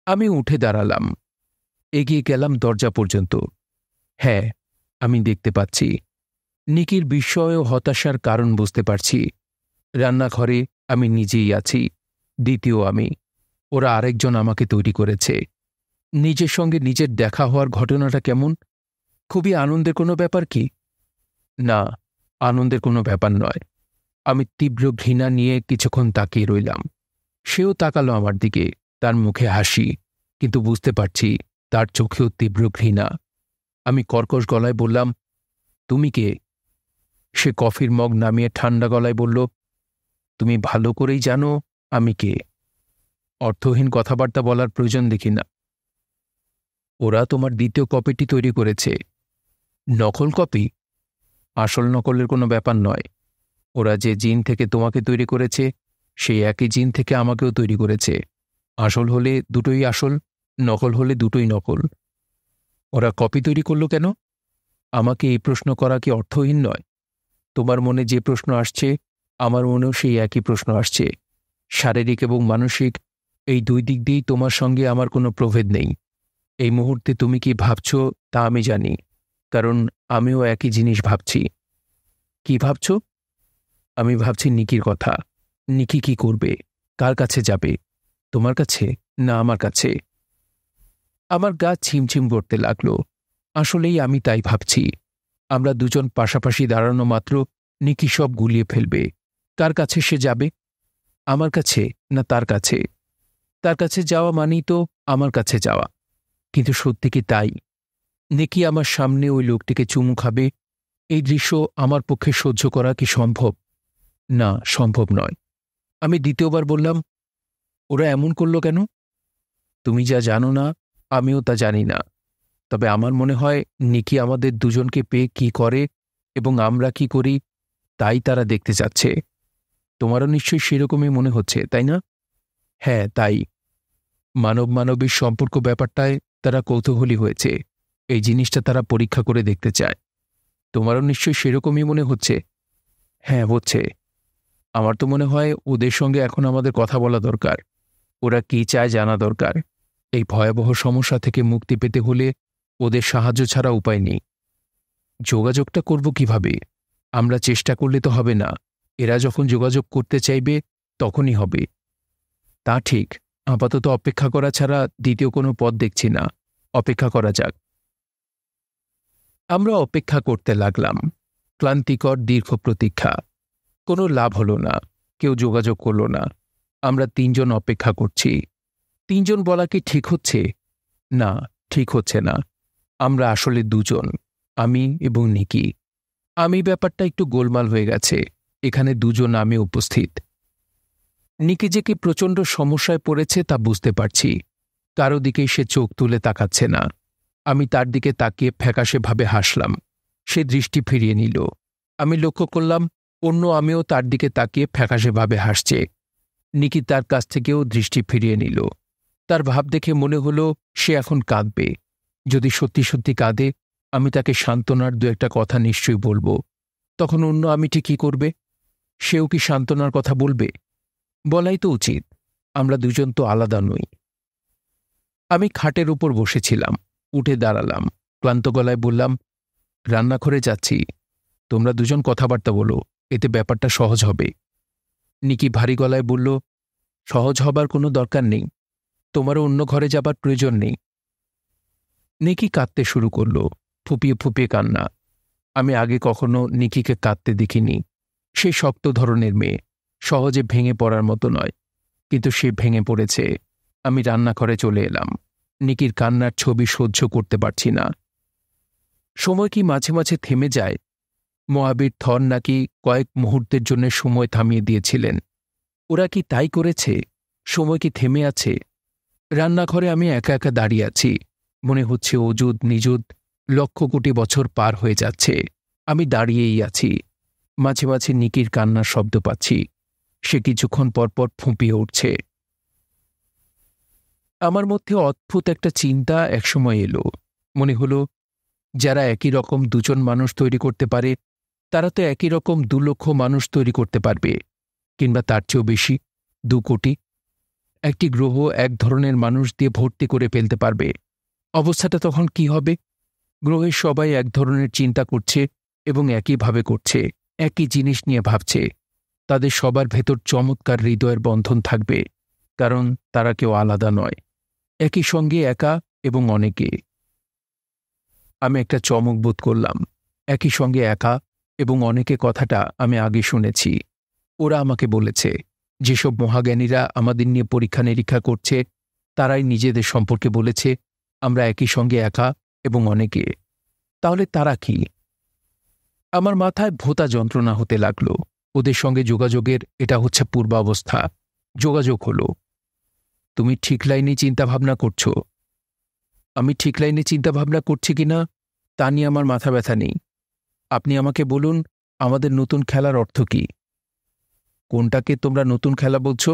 আমি উঠে দাঁড়ালাম, এগিয়ে গেলাম দরজা পর্যন্ত। হ্যাঁ, আমি দেখতে পাচ্ছি। নিকির বিস্ময় ও হতাশার কারণ বুঝতে পারছি। রান্নাঘরে আমি নিজেই আছি, দ্বিতীয় আমি। ওরা আরেকজন আমাকে তৈরি করেছে। নিজের সঙ্গে নিজের দেখা হওয়ার ঘটনাটা কেমন? খুবই আনন্দের কোনো ব্যাপার কি? না, আনন্দের কোনো ব্যাপার নয়। আমি তীব্র ঘৃণা নিয়ে কিছুক্ষণ তাকিয়ে রইলাম। সেও তাকালো আমার দিকে, তার মুখে হাসি, কিন্তু বুঝতে পারছি তার চোখেও তীব্র ঘৃণা। আমি কর্কশ গলায় বললাম, তুমি কে? সে কফির মগ নামিয়ে ঠান্ডা গলায় বলল, তুমি ভালো করেই জানো আমি কে। অর্থহীন কথাবার্তা বলার প্রয়োজন দেখি না। ওরা তোমার দ্বিতীয় কপিটি তৈরি করেছে। নকল কপি? আসল নকলের কোনো ব্যাপার নয়। ওরা যে জিন থেকে তোমাকে তৈরি করেছে, সেই একই জিন থেকে আমাকেও তৈরি করেছে। আসল হলে দুটোই আসল, নকল হলে দুটোই নকল। ওরা কপি তৈরি করল কেন? আমাকে এই প্রশ্ন করা কি অর্থহীন নয়? তোমার মনে যে প্রশ্ন আসছে, আমার মনেও সেই একই প্রশ্ন আসছে। শারীরিক এবং মানসিক এই দুই দিক দিয়েই তোমার সঙ্গে আমার কোনো প্রভেদ নেই। এই মুহূর্তে তুমি কি ভাবছ তা আমি জানি, কারণ আমিও একই জিনিস ভাবছি। কি ভাবছ? আমি ভাবছি নিকির কথা। নিকি কি করবে? কার কাছে যাবে? তোমার কাছে না আমার কাছে? আমার গা ছিমছিম করতে লাগল। আসলেই আমি তাই ভাবছি। আমরা দুজন পাশাপাশি দাঁড়ানো মাত্র নিকি সব গুলিয়ে ফেলবে। কার কাছে সে যাবে? আমার কাছে না তার কাছে? তার কাছে যাওয়া মানেই তো আমার কাছে যাওয়া। কিন্তু সত্যি কি তাই? নিকি আমার সামনে ওই লোকটিকে চুমু খাবে, এই দৃশ্য আমার পক্ষে সহ্য করা কি সম্ভব? না, সম্ভব নয়। আমি দ্বিতীয়বার বললাম, ওরা এমন করল কেন? তুমি যা জানো না, আমিও তা জানি না। তবে আমার মনে হয় নিকি আমাদের দুজনকে পেয়ে কি করে এবং আমরা কি করি, তাই তারা দেখতে চাচ্ছে। তোমারও নিশ্চয়ই সেরকমই মনে হচ্ছে, তাই না? হ্যাঁ, তাই। মানব মানবীর সম্পর্ক ব্যাপারটায় তারা কৌতূহলী হয়েছে। এই জিনিসটা তারা পরীক্ষা করে দেখতে চায়। তোমারও নিশ্চয়ই সেরকমই মনে হচ্ছে। হ্যাঁ, হচ্ছে। আমার তো মনে হয় ওদের সঙ্গে এখন আমাদের কথা বলা দরকার। ওরা কি চায় জানা দরকার। এই ভয়াবহ সমস্যা থেকে মুক্তি পেতে হলে ওদের সাহায্য ছাড়া উপায় নেই। যোগাযোগটা করব কিভাবে? আমরা চেষ্টা করলে তো হবে না। এরা যখন যোগাযোগ করতে চাইবে তখনই হবে। তা ঠিক। আপাতত অপেক্ষা করা ছাড়া দ্বিতীয় কোনো পথ দেখছি না। অপেক্ষা করা যাক। আমরা অপেক্ষা করতে লাগলাম। ক্লান্তিকর দীর্ঘ প্রতীক্ষা। কোনো লাভ হলো না। কেউ যোগাযোগ করল না। আমরা তিনজন অপেক্ষা করছি। তিনজন বলা কি ঠিক হচ্ছে? না, ঠিক হচ্ছে না। আমরা আসলে দুজন, আমি এবং নিকি। আমি ব্যাপারটা একটু গোলমাল হয়ে গেছে। এখানে দুজন আমি উপস্থিত। নিকি যে কি প্রচণ্ড সমস্যায় পড়েছে তা বুঝতে পারছি। কারো দিকেই সে চোখ তুলে তাকাচ্ছে না। আমি তার দিকে তাকিয়ে ফ্যাকাশেভাবে হাসলাম। সে দৃষ্টি ফিরিয়ে নিল। আমি লক্ষ্য করলাম অন্য আমিও তার দিকে তাকিয়ে ফ্যাকাশেভাবে হাসছে। নিকি তার কাছ থেকেও দৃষ্টি ফিরিয়ে নিল। তার ভাব দেখে মনে হলো সে এখন কাঁদবে। যদি সত্যি সত্যি কাঁদে, আমি তাকে সান্ত্বনার দু একটা কথা নিশ্চয়ই বলবো। তখন অন্য আমিটি কি করবে? সেও কি সান্ত্বনার কথা বলবে? বলাই তো উচিত। আমরা দুজন তো আলাদা নই। আমি খাটের উপর বসেছিলাম। উঠে দাঁড়ালাম। ক্লান্ত গলায় বললাম, রান্নাঘরে যাচ্ছি, তোমরা দুজন কথাবার্তা বলো, এতে ব্যাপারটা সহজ হবে। নিকি ভারী গলায় বলল, সহজ হবার কোনো দরকার নেই, তোমারও অন্য ঘরে যাবার প্রয়োজন নেই। নিকি কাঁদতে শুরু করল, ফুপিয়ে ফুপিয়ে কান্না। আমি আগে কখনো নিকিকে কাঁদতে দেখিনি। সে শক্ত ধরনের মেয়ে, সহজে ভেঙে পড়ার মতো নয়, কিন্তু সে ভেঙে পড়েছে। আমি রান্নাঘরে চলে এলাম। নিকির কান্নার ছবি সহ্য করতে পারছি না। সময় কি মাঝে মাঝে থেমে যায়? মহাবীর থর নাকি কয়েক মুহূর্তের জন্য সময় থামিয়ে দিয়েছিলেন। ওরা কি তাই করেছে? সময় কি থেমে আছে? রান্নাঘরে আমি একা একা দাঁড়িয়ে আছি। মনে হচ্ছে অযুত নিযুত লক্ষ কোটি বছর পার হয়ে যাচ্ছে। আমি দাঁড়িয়েই আছি। মাঝে মাঝে নিকির কান্নার শব্দ পাচ্ছি। সে কিছুক্ষণ পরপর ফুঁপিয়ে উঠছে। আমার মধ্যে অদ্ভুত একটা চিন্তা একসময় এলো। মনে হলো, যারা একই রকম দুজন মানুষ তৈরি করতে পারে, তারা তো একই রকম 2 লক্ষ মানুষ তৈরি করতে পারবে, কিংবা তার চেয়েও বেশি, 2 কোটি। একটি গ্রহ এক ধরনের মানুষ দিয়ে ভর্তি করে ফেলতে পারবে। অবস্থাটা তখন কি হবে? গ্রহের সবাই এক ধরনের চিন্তা করছে এবং একইভাবে করছে, একই জিনিস নিয়ে ভাবছে। তাদের সবার ভেতর চমৎকার হৃদয়ের বন্ধন থাকবে, কারণ তারা কেউ আলাদা নয়, একই সঙ্গে একা এবং অনেকে। আমি একটা চমক বোধ করলাম। একই সঙ্গে একা এবং অনেকে কথাটা আমি আগে শুনেছি। ওরা আমাকে বলেছে, যেসব মহাজ্ঞানীরা আমাদের নিয়ে পরীক্ষা নিরীক্ষা করছে, তারাই নিজেদের সম্পর্কে বলেছে আমরা একই সঙ্গে একা এবং অনেকে। তাহলে তারা কি? আমার মাথায় ভোঁতা যন্ত্রণা হতে লাগল। ওদের সঙ্গে যোগাযোগের এটা হচ্ছে পূর্বাবস্থা। যোগাযোগ হলো। তুমি ঠিক লাইনে চিন্তাভাবনা করছো। আমি ঠিক লাইনে চিন্তাভাবনা করছি কিনা তা নিয়ে আমার মাথা ব্যথা নেই। আপনি আমাকে বলুন, আমাদের নতুন খেলার অর্থ কি? কোনটাকে তোমরা নতুন খেলা বলছো?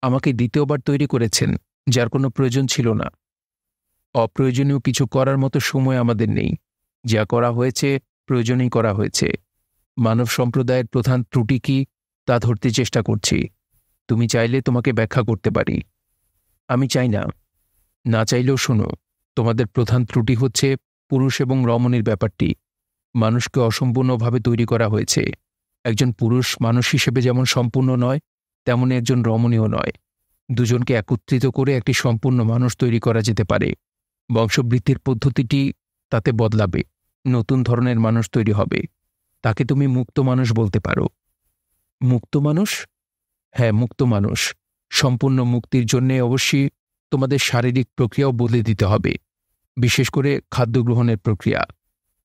আমাকে দ্বিতীয়বার তৈরি করেছেন, যার কোনো প্রয়োজন ছিল না। অপ্রয়োজনীয় কিছু করার মতো সময় আমাদের নেই। যা করা হয়েছে প্রয়োজনেই করা হয়েছে। মানব সম্প্রদায়ের প্রধান ত্রুটি কি তা ধরতে চেষ্টা করছি। তুমি চাইলে তোমাকে ব্যাখ্যা করতে পারি। আমি চাই না। না চাইলেও শোনো, তোমাদের প্রধান ত্রুটি হচ্ছে পুরুষ এবং রমণীর ব্যাপারটি। মানুষকে অসম্পূর্ণভাবে তৈরি করা হয়েছে। একজন পুরুষ মানুষ হিসেবে যেমন সম্পূর্ণ নয়, তেমনি একজন রমণীও নয়। দুজনকে একত্রিত করে একটি সম্পূর্ণ মানুষ তৈরি করা যেতে পারে। বংশবৃদ্ধির পদ্ধতিটি তাতে বদলাবে। নতুন ধরনের মানুষ তৈরি হবে। তাকে তুমি মুক্ত মানুষ বলতে পারো। মুক্ত মানুষ? হ্যাঁ, মুক্ত মানুষ। সম্পূর্ণ মুক্তির জন্যে অবশ্যই তোমাদের শারীরিক প্রক্রিয়াও বদলে দিতে হবে, বিশেষ করে খাদ্য গ্রহণের প্রক্রিয়া।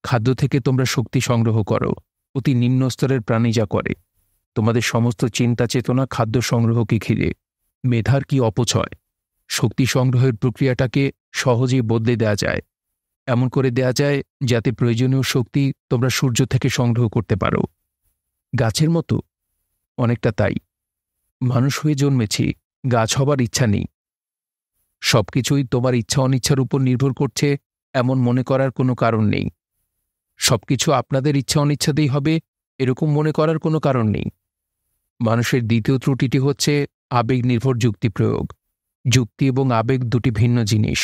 খাদ্য থেকে তোমরা শক্তি সংগ্রহ করো, অতি নিম্ন স্তরের প্রাণী যা করে। তোমাদের সমস্ত চিন্তা চেতনা খাদ্য সংগ্রহকে ঘিরে। মেধার কি অপচয়! শক্তি সংগ্রহের প্রক্রিয়াটাকে সহজেই বদলে দেয়া যায়। এমন করে দেয়া যায় যাতে প্রয়োজনীয় শক্তি তোমরা সূর্য থেকে সংগ্রহ করতে পারো। গাছের মতো? অনেকটা তাই। মানুষ হয়ে জন্মেছি, গাছ হবার ইচ্ছা নেই। সবকিছুই তোমার ইচ্ছা অনিচ্ছার উপর নির্ভর করছে এমন মনে করার কোনো কারণ নেই। সবকিছু আপনাদের ইচ্ছা অনিচ্ছাতেই হবে এরকম মনে করার কোনো কারণ নেই। মানুষের দ্বিতীয় ত্রুটিটি হচ্ছে আবেগ নির্ভর যুক্তি প্রয়োগ। যুক্তি এবং আবেগ দুটি ভিন্ন জিনিস।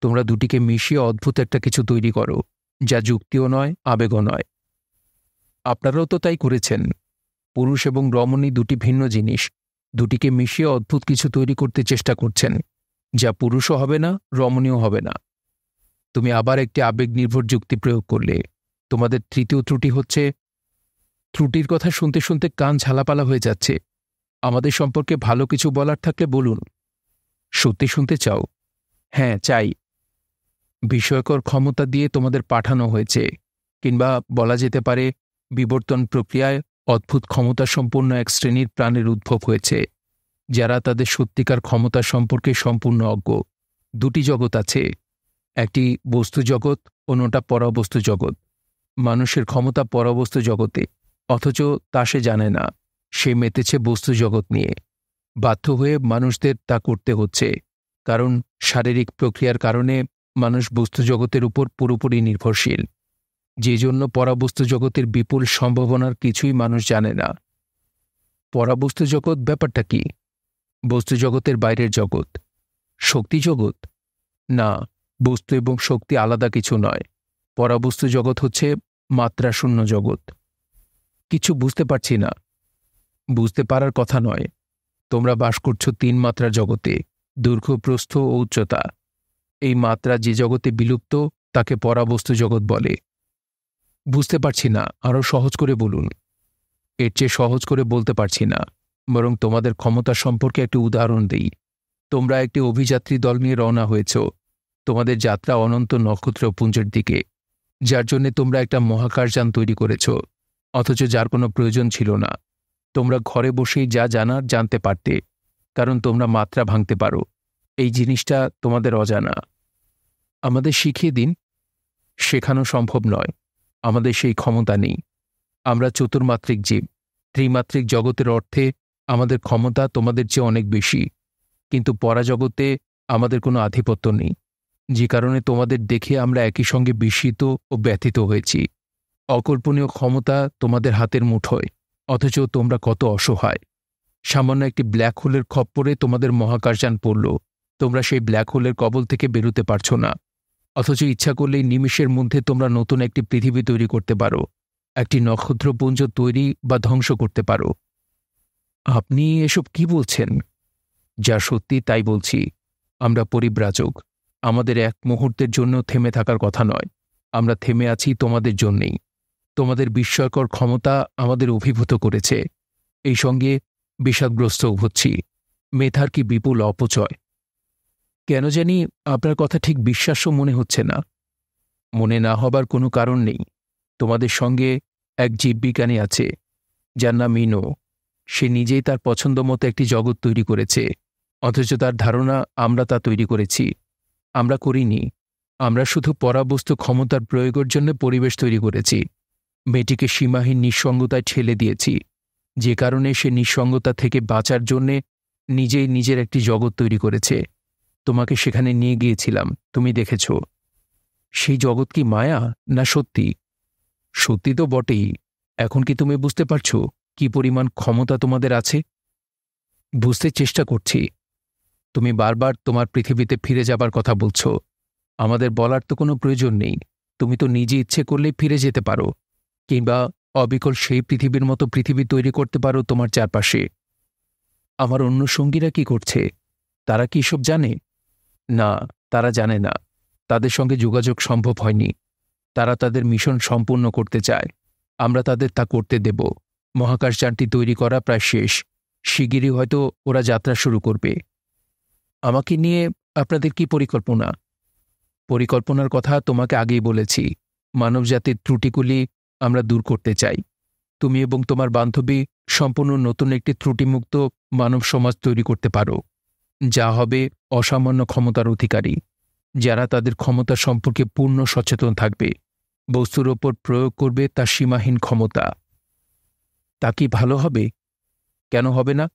তোমরা দুটিকে মিশিয়ে অদ্ভুত একটা কিছু তৈরি করো, যা যুক্তিও নয়, আবেগও নয়। আপনারাও তো তাই করেছেন। পুরুষ এবং রমণী দুটি ভিন্ন জিনিস, দুটিকে মিশিয়ে অদ্ভুত কিছু তৈরি করতে চেষ্টা করছেন, যা পুরুষও হবে না, রমণীও হবে না। তুমি আবার একটি আবেগ নির্ভর যুক্তি প্রয়োগ করলে। তোমাদের তৃতীয় ত্রুটি হচ্ছে, ত্রুটির কথা শুনতে শুনতে কান ঝালাপালা হয়ে যাচ্ছে। আমাদের সম্পর্কে ভালো কিছু বলার থাকলে বলুন। সত্যি শুনতে চাও? হ্যাঁ, চাই। বিষয়কর ক্ষমতা দিয়ে তোমাদের পাঠানো হয়েছে, কিংবা বলা যেতে পারে বিবর্তন প্রক্রিয়ায় অদ্ভুত ক্ষমতা সম্পন্ন এক শ্রেণীর প্রাণের উদ্ভব হয়েছে, যারা তাদের সত্যিকার ক্ষমতা সম্পর্কে সম্পূর্ণ অজ্ঞ। দুটি জগৎ আছে, একটি বস্তু জগৎ, অন্যটা পরাবস্তু জগৎ। মানুষের ক্ষমতা পরাবস্তু জগতে, অথচ তা সে জানে না। সে মেতেছে বস্তু জগৎ নিয়ে। বাধ্য হয়ে মানুষদের তা করতে হচ্ছে, কারণ শারীরিক প্রক্রিয়ার কারণে মানুষ বস্তু জগতের উপর পুরোপুরি নির্ভরশীল। যে জন্য পরাবস্তু জগতের বিপুল সম্ভাবনার কিছুই মানুষ জানে না। পরাবস্তু জগৎ ব্যাপারটা কি? বস্তু জগতের বাইরের জগৎ। শক্তি জগৎ? না, বস্তু এবং শক্তি আলাদা কিছু নয়। পরাবস্তু জগৎ হচ্ছে মাত্রাশূন্য জগৎ। কিছু বুঝতে পারছি না। বুঝতে পারার কথা নয়। তোমরা বাস করছো 3 মাত্রার জগতে, দৈর্ঘ্য, প্রস্থ ও উচ্চতা। এই মাত্রা যে জগতে বিলুপ্ত তাকে পরাবস্তু জগৎ বলে। বুঝতে পারছি না, আরও সহজ করে বলুন। এর চেয়ে সহজ করে বলতে পারছি না, বরং তোমাদের ক্ষমতা সম্পর্কে একটি উদাহরণ দিই। তোমরা একটি অভিযাত্রী দল নিয়ে রওনা হয়েছ। তোমাদের যাত্রা অনন্ত নক্ষত্রপুঞ্জের দিকে, যার জন্যে তোমরা একটা মহাকাশযান তৈরি করেছ, অথচ যার কোনো প্রয়োজন ছিল না। তোমরা ঘরে বসেই যা জানার জানতে পারতে, কারণ তোমরা মাত্রা ভাঙতে পারো। এই জিনিসটা তোমাদের অজানা। আমাদের শিখিয়ে দিন। শেখানো সম্ভব নয়, আমাদের সেই ক্ষমতা নেই। আমরা চতুর্মাত্রিক জীব। ত্রিমাত্রিক জগতের অর্থে আমাদের ক্ষমতা তোমাদের চেয়ে অনেক বেশি, কিন্তু পরাজগতে আমাদের কোনো আধিপত্য নেই, যে কারণে তোমাদের দেখে আমরা একই সঙ্গে বিস্মিত ও ব্যথিত হয়েছি। অকল্পনীয় ক্ষমতা তোমাদের হাতের মুঠোয়, অথচ তোমরা কত অসহায়। সামান্য একটি ব্ল্যাক হোলের খপ্পরে তোমাদের মহাকাশযান পড়ল। তোমরা সেই ব্ল্যাক হোলের কবল থেকে বেরোতে পারছ না, অথচ ইচ্ছা করলেই নিমিষের মধ্যে তোমরা নতুন একটি পৃথিবী তৈরি করতে পারো, একটি নক্ষত্রপুঞ্জ তৈরি বা ধ্বংস করতে পারো। আপনি এসব কি বলছেন? যা সত্যি তাই বলছি। আমরা পরিব্রাজক। আমাদের এক মুহূর্তের জন্য থেমে থাকার কথা নয়। আমরা থেমে আছি তোমাদের জন্যেই। তোমাদের বিস্ময়কর ক্ষমতা আমাদের অভিভূত করেছে। এই সঙ্গে বিষাদগ্রস্ত হচ্ছি। মেধার কি বিপুল অপচয়! কেন জানি আপনার কথা ঠিক বিশ্বাস্য মনে হচ্ছে না। মনে না হবার কোনো কারণ নেই। তোমাদের সঙ্গে এক জীববিজ্ঞানী আছে, যার নাম ইনো। সে নিজেই তার পছন্দ মতো একটি জগৎ তৈরি করেছে, অথচ তার ধারণা আমরা তা তৈরি করেছি। আমরা করিনি। আমরা শুধু পরাবস্তু ক্ষমতার প্রয়োগের জন্য পরিবেশ তৈরি করেছি। মেয়েটিকে সীমাহীন নিঃসঙ্গতায় ঠেলে দিয়েছি, যে কারণে সে নিঃসঙ্গতা থেকে বাঁচার জন্যে নিজেই নিজের একটি জগৎ তৈরি করেছে। তোমাকে সেখানে নিয়ে গিয়েছিলাম, তুমি দেখেছ। সেই জগৎ কি মায়া না সত্যি? সত্যি তো বটেই। এখন কি তুমি বুঝতে পারছ কি পরিমাণ ক্ষমতা তোমাদের আছে? বুঝতে চেষ্টা করছি। তুমি বারবার তোমার পৃথিবীতে ফিরে যাবার কথা বলছ। আমাদের বলার তো কোনো প্রয়োজন নেই। তুমি তো নিজে ইচ্ছে করলেই ফিরে যেতে পারো, কিংবা অবিকল সেই পৃথিবীর মতো পৃথিবী তৈরি করতে পারো তোমার চারপাশে। আমার অন্য সঙ্গীরা কি করছে? তারা কি সব জানে? না, তারা জানে না। তাদের সঙ্গে যোগাযোগ সম্ভব হয়নি। তারা তাদের মিশন সম্পূর্ণ করতে চায়। আমরা তাদের তা করতে দেব। মহাকাশযানটি তৈরি করা প্রায় শেষ। শিগগিরই হয়তো ওরা যাত্রা শুরু করবে। আমাকে নিয়ে আপনাদের কি পরিকল্পনা? পরিকল্পনার কথা তোমাকে আগেই বলেছি। মানবজাতির ত্রুটিগুলি আমরা দূর করতে চাই। তুমি এবং তোমার বান্ধবী সম্পূর্ণ নতুন একটি ত্রুটিমুক্ত মানব সমাজ তৈরি করতে পারো, যা হবে অসামান্য ক্ষমতার অধিকারী, যারা তাদের ক্ষমতা সম্পর্কে পূর্ণ সচেতন থাকবে, বস্তুর ওপর প্রয়োগ করবে তার সীমাহীন ক্ষমতা। তা কি ভালো হবে? কেন হবে না?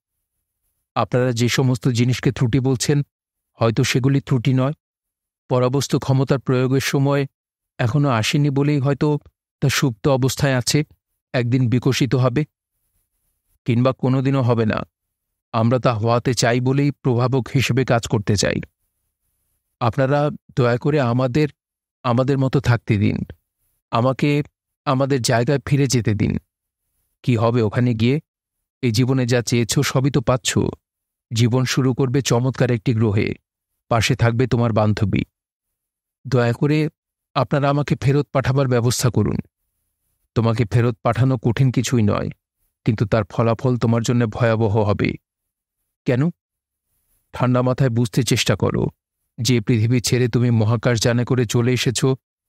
আপনারা যে সমস্ত জিনিসকে ত্রুটি বলছেন, হয়তো সেগুলি ত্রুটি নয়। পরাবস্তু ক্ষমতার প্রয়োগের সময় এখনও আসেনি বলেই হয়তো তা সুপ্ত অবস্থায় আছে, একদিন বিকশিত হবে, কিংবা কোনোদিনও হবে না। আমরা তা হওয়াতে চাই বলেই প্রভাবক হিসেবে কাজ করতে চাই। আপনারা দয়া করে আমাদের মতো থাকতে দিন। আমাকে আমাদের জায়গায় ফিরে যেতে দিন। কি হবে ওখানে গিয়ে? এই জীবনে যা চেয়েছ সবই তো পাচ্ছ। জীবন শুরু করবে চমৎকার একটি গ্রহে। পাশে থাকবে তোমার বান্ধবী। দয়া করে আপনারা আমাকে ফেরত পাঠাবার ব্যবস্থা করুন। তোমাকে ফেরত পাঠানো কঠিন কিছুই নয়, কিন্তু তার ফলাফল তোমার জন্য ভয়াবহ হবে। কেন? ঠান্ডা মাথায় বুঝতে চেষ্টা করো। যে পৃথিবী ছেড়ে তুমি মহাকাশযানে করে চলে এসেছ,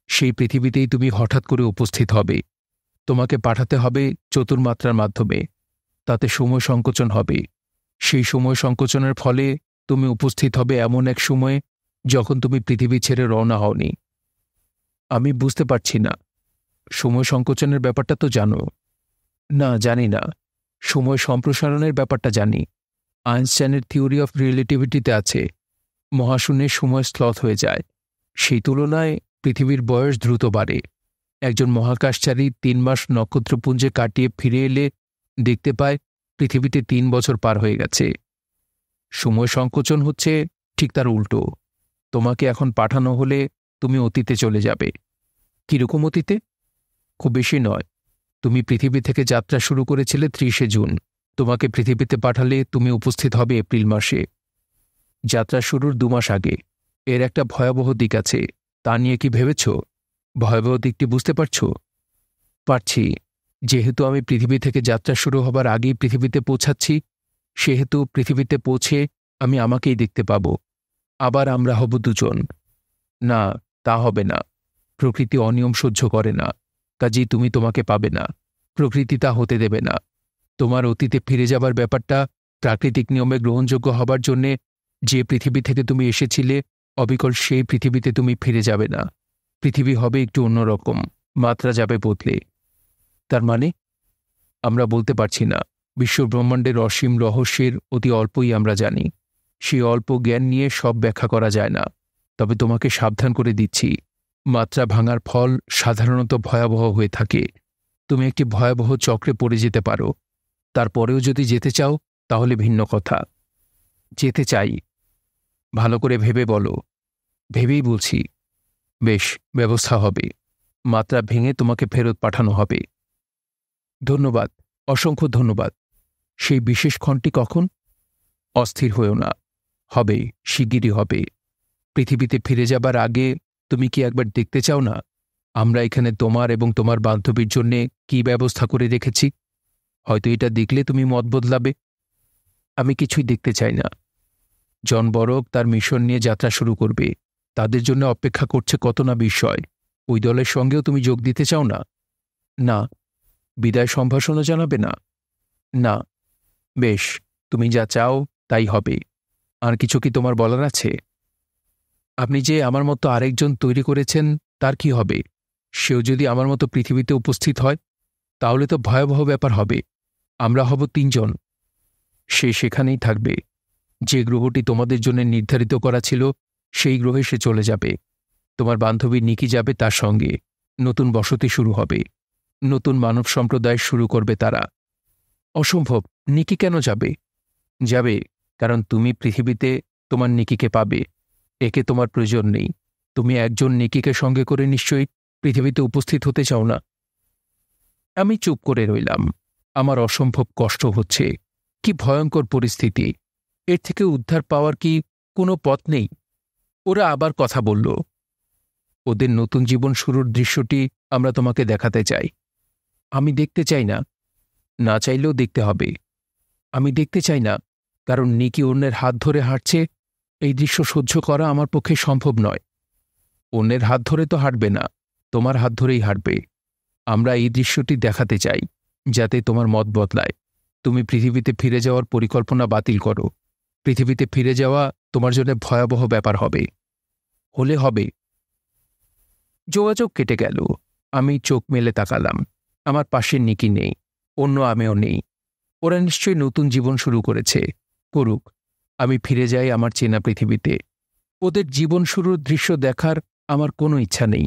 সেই পৃথিবীতেই তুমি হঠাৎ করে উপস্থিত হবে। তোমাকে পাঠাতে হবে চতুর্মাত্রার মাধ্যমে। তাতে সময় সংকোচন হবে। সেই সময় সংকোচনের ফলে তুমি উপস্থিত হবে এমন এক সময়ে যখন তুমি পৃথিবী ছেড়ে রওনা হওনি। আমি বুঝতে পারছি না। সময় সংকোচনের ব্যাপারটা তো জানো? না, জানি না। সময় সম্প্রসারণের ব্যাপারটা জানি। আইনস্টাইনের থিওরি অফ রিলেটিভিটিতে আছে, মহাশূন্যের সময় স্লথ হয়ে যায়। সেই তুলনায় পৃথিবীর বয়স দ্রুত বাড়ে। একজন মহাকাশচারী 3 মাস নক্ষত্রপুঞ্জে কাটিয়ে ফিরে এলে দেখতে পায় পৃথিবীতে 3 বছর পার হয়ে গেছে। সময় সংকোচন হচ্ছে ঠিক তার উল্টো। তোমাকে এখন পাঠানো হলে তুমি অতীতে চলে যাবে। কিরকম অতীতে? খুব বেশি নয়। তুমি পৃথিবী থেকে যাত্রা শুরু করেছিলে 30শে জুন। তোমাকে পৃথিবীতে পাঠালে তুমি উপস্থিত হবে এপ্রিল মাসে। যাত্রা শুরুর 2 মাস আগে। এর একটা ভয়াবহ দিক আছে, তা নিয়ে কি ভেবেছ? ভয়াবহ দিকটি বুঝতে পারছ? পারছি। যেহেতু আমি পৃথিবী থেকে যাত্রা শুরু হবার আগেই পৃথিবীতে পৌঁছাচ্ছি, সেহেতু পৃথিবীতে পৌঁছে আমি আমাকেই দেখতে পাব। আবার আমরা হব দুজন। না, তা হবে না। প্রকৃতি অনিয়ম সহ্য করে না, কাজেই তুমি তোমাকে পাবে না। প্রকৃতি তা হতে দেবে না। তোমার অতীতে ফিরে যাবার ব্যাপারটা প্রাকৃতিক নিয়মে গ্রহণযোগ্য হবার জন্যে যে পৃথিবী থেকে তুমি এসেছিলে, অবিকল সেই পৃথিবীতে তুমি ফিরে যাবে না। পৃথিবী হবে একটু অন্যরকম, মাত্রা যাবে বদলে। তার মানে? আমরা বলতে পারছি না। বিশ্বব্রহ্মাণ্ডের অসীম রহস্যের অতি অল্পই আমরা জানি। সেই অল্প জ্ঞান নিয়ে সব ব্যাখ্যা করা যায় না। তবে তোমাকে সাবধান করে দিচ্ছি, মাত্রা ভাঙার ফল সাধারণত ভয়াবহ হয়ে থাকে। তুমি একটি ভয়াবহ চক্রে পড়ে যেতে পারো। তারপরেও যদি যেতে চাও তাহলে ভিন্ন কথা। যেতে চাই। ভালো করে ভেবে বলো। ভেবেই বলছি। বেশ, ব্যবস্থা হবে। মাত্রা ভেঙে তোমাকে ফেরত পাঠানো হবে। ধন্যবাদ, অসংখ্য ধন্যবাদ। সেই বিশেষ ক্ষণটি কখন? অস্থির হয়েও না। হবে, শিগগিরই হবে। পৃথিবীতে ফিরে যাবার আগে তুমি কি একবার দেখতে চাও না আমরা এখানে তোমার এবং তোমার বান্ধবীর জন্যে কি ব্যবস্থা করে রেখেছি? হয়তো এটা দেখলে তুমি মত বদলাবে। আমি কিছুই দেখতে চাই না। জন বরক তার মিশন নিয়ে যাত্রা শুরু করবে। তাদের জন্য অপেক্ষা করছে কত না বিষয়। ওই দলের সঙ্গেও তুমি যোগ দিতে চাও না? না। বিদায় সম্ভাষণও জানাবে না? না। বেশ, তুমি যা চাও তাই হবে। আর কিছু কি তোমার বলার আছে? আপনি যে আমার মতো আরেকজন তৈরি করেছেন, তার কি হবে? সেও যদি আমার মতো পৃথিবীতে উপস্থিত হয়, তাহলে তো ভয়াবহ ব্যাপার হবে। আমরা হব 3 জন। সে সেখানেই থাকবে। যে গ্রহটি তোমাদের জন্য নির্ধারিত করা ছিল, সেই গ্রহে সে চলে যাবে। তোমার বান্ধবী নিকি যাবে তার সঙ্গে। নতুন বসতি শুরু হবে। নতুন মানব সম্প্রদায় শুরু করবে তারা। অসম্ভব। নিকি কেন যাবে? যাবে, কারণ তুমি পৃথিবীতে তোমার নিকিকে পাবে। একে তোমার প্রয়োজন নেই। তুমি একজন নিকিকে সঙ্গে করে নিশ্চয়ই পৃথিবীতে উপস্থিত হতে চাও না। আমি চুপ করে রইলাম। আমার অসম্ভব কষ্ট হচ্ছে। কি ভয়ঙ্কর পরিস্থিতি! এর থেকে উদ্ধার পাওয়ার কি কোনো পথ নেই? ওরা আবার কথা বলল। ওদের নতুন জীবন শুরুর দৃশ্যটি আমরা তোমাকে দেখাতে চাই। আমি দেখতে চাই না। না চাইলেও দেখতে হবে। আমি দেখতে চাই না, কারণ নিকি অন্যের হাত ধরে হাঁটছে। এই দৃশ্য সহ্য করা আমার পক্ষে সম্ভব নয়। অন্যের হাত ধরে তো হাঁটবে না, তোমার হাত ধরেই হাঁটবে। আমরা এই দৃশ্যটি দেখাতে চাই, যাতে তোমার মত বদলায়। তুমি পৃথিবীতে ফিরে যাওয়ার পরিকল্পনা বাতিল করো। পৃথিবীতে ফিরে যাওয়া তোমার জন্য ভয়াবহ ব্যাপার হবে। হলে হবে। যোগাযোগ কেটে গেল। আমি চোখ মেলে তাকালাম। আমার পাশে নিকি নেই, অন্য আমিও নেই। ওরা নিশ্চয়ই নতুন জীবন শুরু করেছে। করুক। আমি ফিরে যাই আমার চেনা পৃথিবীতে। ওদের জীবন শুরুর দৃশ্য দেখার আমার কোনো ইচ্ছা নেই।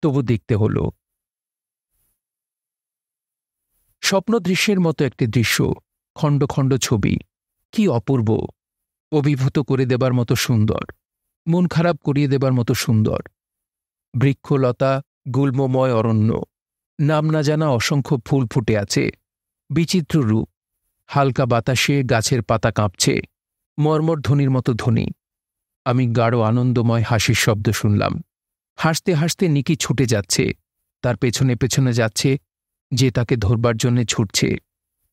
তবু দেখতে হলো। স্বপ্ন দৃশ্যের মতো একটি দৃশ্য, খণ্ড খণ্ড ছবি। কি অপূর্ব! অভিভূত করে দেবার মতো সুন্দর, মন খারাপ করিয়ে দেবার মতো সুন্দর। বৃক্ষলতা, গুল্মময় অরণ্য, নাম না জানা অসংখ্য ফুল ফুটে আছে। বিচিত্র রূপ। হালকা বাতাসে গাছের পাতা কাঁপছে, মর্মর ধ্বনির মতো ধ্বনি। আমি গাঢ় আনন্দময় হাসির শব্দ শুনলাম। হাসতে হাসতে নিকি ছুটে যাচ্ছে। তার পেছনে পেছনে যাচ্ছে যে তাকে ধরবার জন্যে ছুটছে।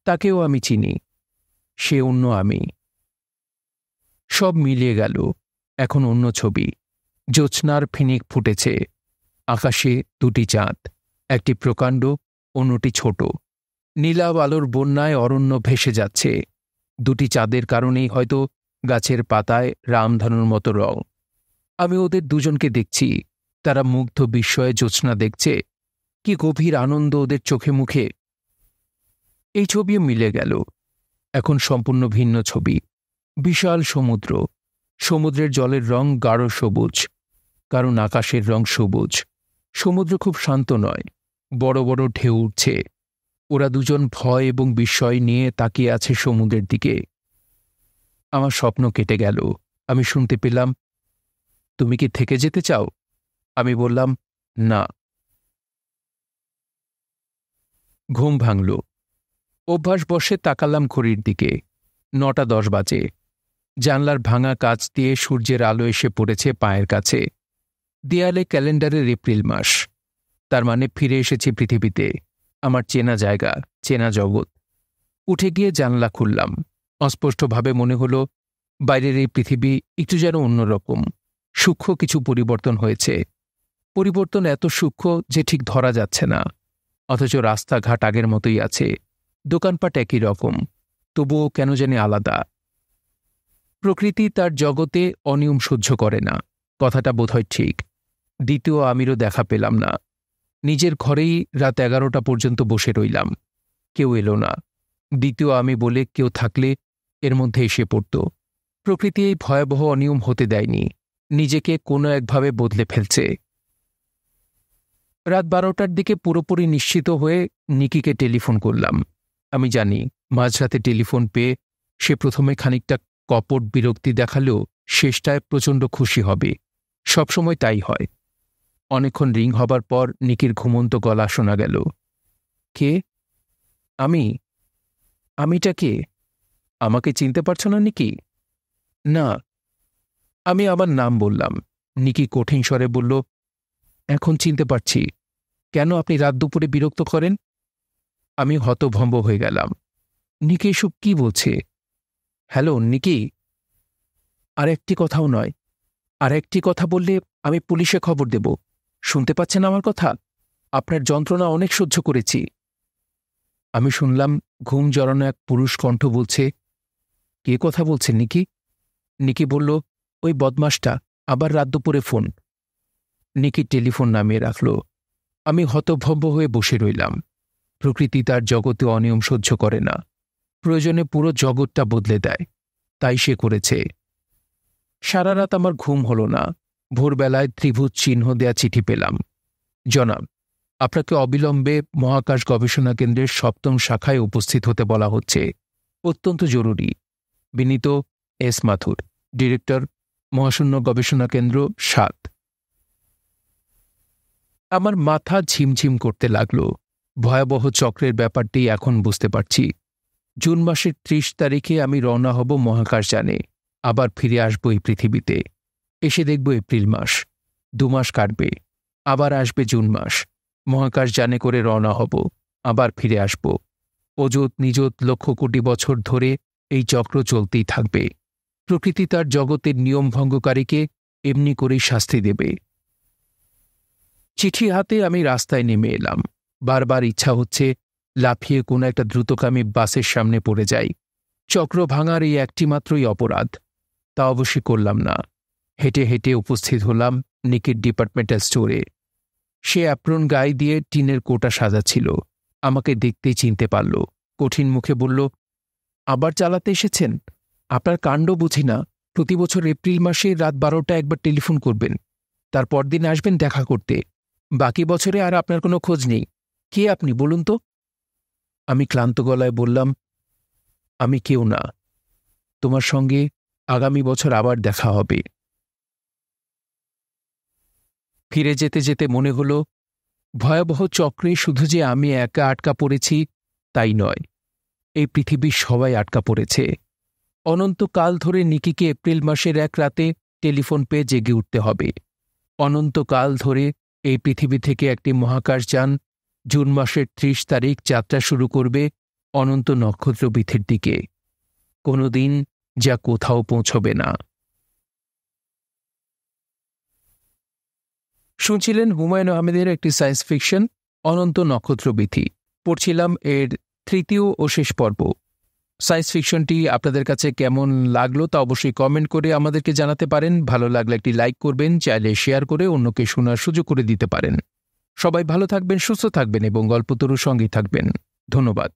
তাকেও আমি চিনি। সে অন্য আমি। সব মিলিয়ে গেল। এখন অন্য ছবি। জ্যোৎস্নার ফিনিক ফুটেছে। আকাশে 2টি চাঁদ, একটি প্রকাণ্ড, অন্যটি ছোট। নীলাভ আলোর বন্যায় অরণ্য ভেসে যাচ্ছে। 2টি চাঁদের কারণেই হয়তো গাছের পাতায় রামধনুর মতো রং। আমি ওদের দুজনকে দেখছি। তারা মুগ্ধ বিস্ময়ে জ্যোৎস্না দেখছে। কি গভীর আনন্দ ওদের চোখে মুখে! এই ছবিও মিলে গেল। এখন সম্পূর্ণ ভিন্ন ছবি। বিশাল সমুদ্র। সমুদ্রের জলের রং গাঢ় সবুজ, কারণ আকাশের রং সবুজ। সমুদ্র খুব শান্ত নয়, বড় বড় ঢেউ উঠছে। ওরা দুজন ভয় এবং বিস্ময় নিয়ে তাকিয়ে আছে সমুদ্রের দিকে। আমার স্বপ্ন কেটে গেল। আমি শুনতে পেলাম, তুমি কি থেকে যেতে চাও? আমি বললাম, না, ঘুম ভাঙল। অভ্যাস বশে তাকালাম ঘড়ির দিকে। 9:10 বাজে। জানলার ভাঙা কাচ দিয়ে সূর্যের আলো এসে পড়েছে পায়ের কাছে। দেয়ালে ক্যালেন্ডারের এপ্রিল মাস। তার মানে ফিরে এসেছি পৃথিবীতে, আমার চেনা জায়গা, চেনা জগৎ। উঠে গিয়ে জানলা খুললাম। অস্পষ্টভাবে মনে হলো বাইরের এই পৃথিবী একটু যেন অন্যরকম, সূক্ষ্ম কিছু পরিবর্তন হয়েছে। পরিবর্তন এত সূক্ষ্ম যে ঠিক ধরা যাচ্ছে না, অথচ রাস্তাঘাট আগের মতোই আছে, দোকানপাট একই রকম, তবুও কেন জানি আলাদা। প্রকৃতি তার জগতে অনিয়ম সহ্য করে না, কথাটা বোধহয় ঠিক। দ্বিতীয় আমিরও দেখা পেলাম না। নিজের ঘরেই রাত 11টা পর্যন্ত বসে রইলাম। কেউ এলো না। দ্বিতীয় আমি বলে কেউ থাকলে এর মধ্যে এসে পড়ত। প্রকৃতি এই ভয়াবহ অনিয়ম হতে দেয়নি, নিজেকে কোনো একভাবে বদলে ফেলছে। রাত 12টার দিকে পুরোপুরি নিশ্চিত হয়ে নিকিকে টেলিফোন করলাম। আমি জানি মাঝরাতে টেলিফোন পেয়ে সে প্রথমে খানিকটা কপট বিরক্তি দেখালেও শেষটায় প্রচণ্ড খুশি হবে। সবসময় তাই হয়। অনেকক্ষণ রিং হবার পর নিকির ঘুমন্ত গলা শোনা গেল। কে? আমিটা কে? আমাকে চিনতে পারছো না নিকি? না। আমি আমার নাম বললাম। নিকি কঠিন স্বরে বলল, এখন চিনতে পারছি। কেন আপনি রাত দুপুরে বিরক্ত করেন? আমি হতভম্ব হয়ে গেলাম। নিকি এসব কি বলছে? হ্যালো নিকি। আর একটি কথাও নয়। আর একটি কথা বললে আমি পুলিশে খবর দেব। শুনতে পাচ্ছেন আমার কথা? আপনার যন্ত্রণা অনেক সহ্য করেছি। আমি শুনলাম ঘুম জড়ানো এক পুরুষ কণ্ঠ বলছে, কে কথা বলছে নিকি? নিকি বলল, ওই বদমাসটা আবার রাত দুপুরে ফোন। নিকি টেলিফোন নামিয়ে রাখল। আমি হতভম্ব হয়ে বসে রইলাম। প্রকৃতি তার জগতে অনিয়ম সহ্য করে না, প্রয়োজনে পুরো জগৎটা বদলে দেয়। তাই সে করেছে। সারা রাত আমার ঘুম হল না। ভোরবেলায় ত্রিভুজ চিহ্ন দেয়া চিঠি পেলাম। জনাব, আপনাকে অবিলম্বে মহাকাশ গবেষণা কেন্দ্রের 7ম শাখায় উপস্থিত হতে বলা হচ্ছে। অত্যন্ত জরুরি। বিনীত এস মাথুর, ডিরেক্টর, মহাশূন্য গবেষণা কেন্দ্র 7। আমার মাথা ঝিমঝিম করতে লাগল। ভয়াবহ চক্রের ব্যাপারটি এখন বুঝতে পারছি। জুন মাসের 30 তারিখে আমি রওনা হব মহাকাশযানে। আবার ফিরে আসব এই পৃথিবীতে। এসে দেখব এপ্রিল মাস। 2 মাস কাটবে। আবার আসবে জুন মাস। মহাকাশযানে করে রওনা হব। আবার ফিরে আসব। অযুত নিযুত লক্ষ কোটি বছর ধরে এই চক্র চলতেই থাকবে। প্রকৃতি তার জগতের নিয়ম ভঙ্গকারীকে এমনি করেই শাস্তি দেবে। চিঠি হাতে আমি রাস্তায় নেমে এলাম। বারবার ইচ্ছা হচ্ছে লাফিয়ে কোনো একটা দ্রুতগামী বাসের সামনে পড়ে যাই। চক্র ভাঙার এই একটি মাত্রই অপরাধ। তা অবশ্যই করলাম না। হেঁটে হেঁটে উপস্থিত হলাম নিকির ডিপার্টমেন্টাল স্টোরে। সে অ্যাপ্রন গায়ে দিয়ে টিনের কোটা সাজাচ্ছিল। আমাকে দেখতেই চিনতে পারল। কঠিন মুখে বলল, আবার চালাতে এসেছেন? আপনার কাণ্ড বুঝি না। প্রতি বছর এপ্রিল মাসে রাত 12টায় একবার টেলিফোন করবেন, তারপর দিন আসবেন দেখা করতে। বাকি বছরে আর আপনার কোনো খোঁজ নেই। কে আপনি বলুন তো? আমি ক্লান্ত গলায় বললাম, আমি কেউ না। তোমার সঙ্গে আগামী বছর আবার দেখা হবে। ফিরে যেতে যেতে মনে হল, ভয়াবহ চক্রে শুধু যে আমি একা আটকা পড়েছি তাই নয়, এই পৃথিবীর সবাই আটকা পড়েছে। অনন্তকাল ধরে নিকিকে এপ্রিল মাসের এক রাতে টেলিফোন পেয়ে জেগে উঠতে হবে। অনন্তকাল ধরে এই পৃথিবী থেকে একটি মহাকাশযান জুন মাসের 30 তারিখ যাত্রা শুরু করবে অনন্ত নক্ষত্রবীথির দিকে। কোনোদিন যা কোথাও পৌঁছবে না। শুনছিলেন হুমায়ুন আহমেদের একটি সায়েন্স ফিকশন, অনন্ত নক্ষত্রবীথি। পড়ছিলাম এর 3য় ও শেষ পর্ব। সায়েন্স ফিকশনটি আপনাদের কাছে কেমন লাগলো তা অবশ্যই কমেন্ট করে আমাদেরকে জানাতে পারেন। ভালো লাগলে একটি লাইক করবেন, চাইলে শেয়ার করে অন্যকে শোনার সুযোগ করে দিতে পারেন। সবাই ভালো থাকবেন, সুস্থ থাকবেন এবং গল্পতরুর সঙ্গেই থাকবেন। ধন্যবাদ।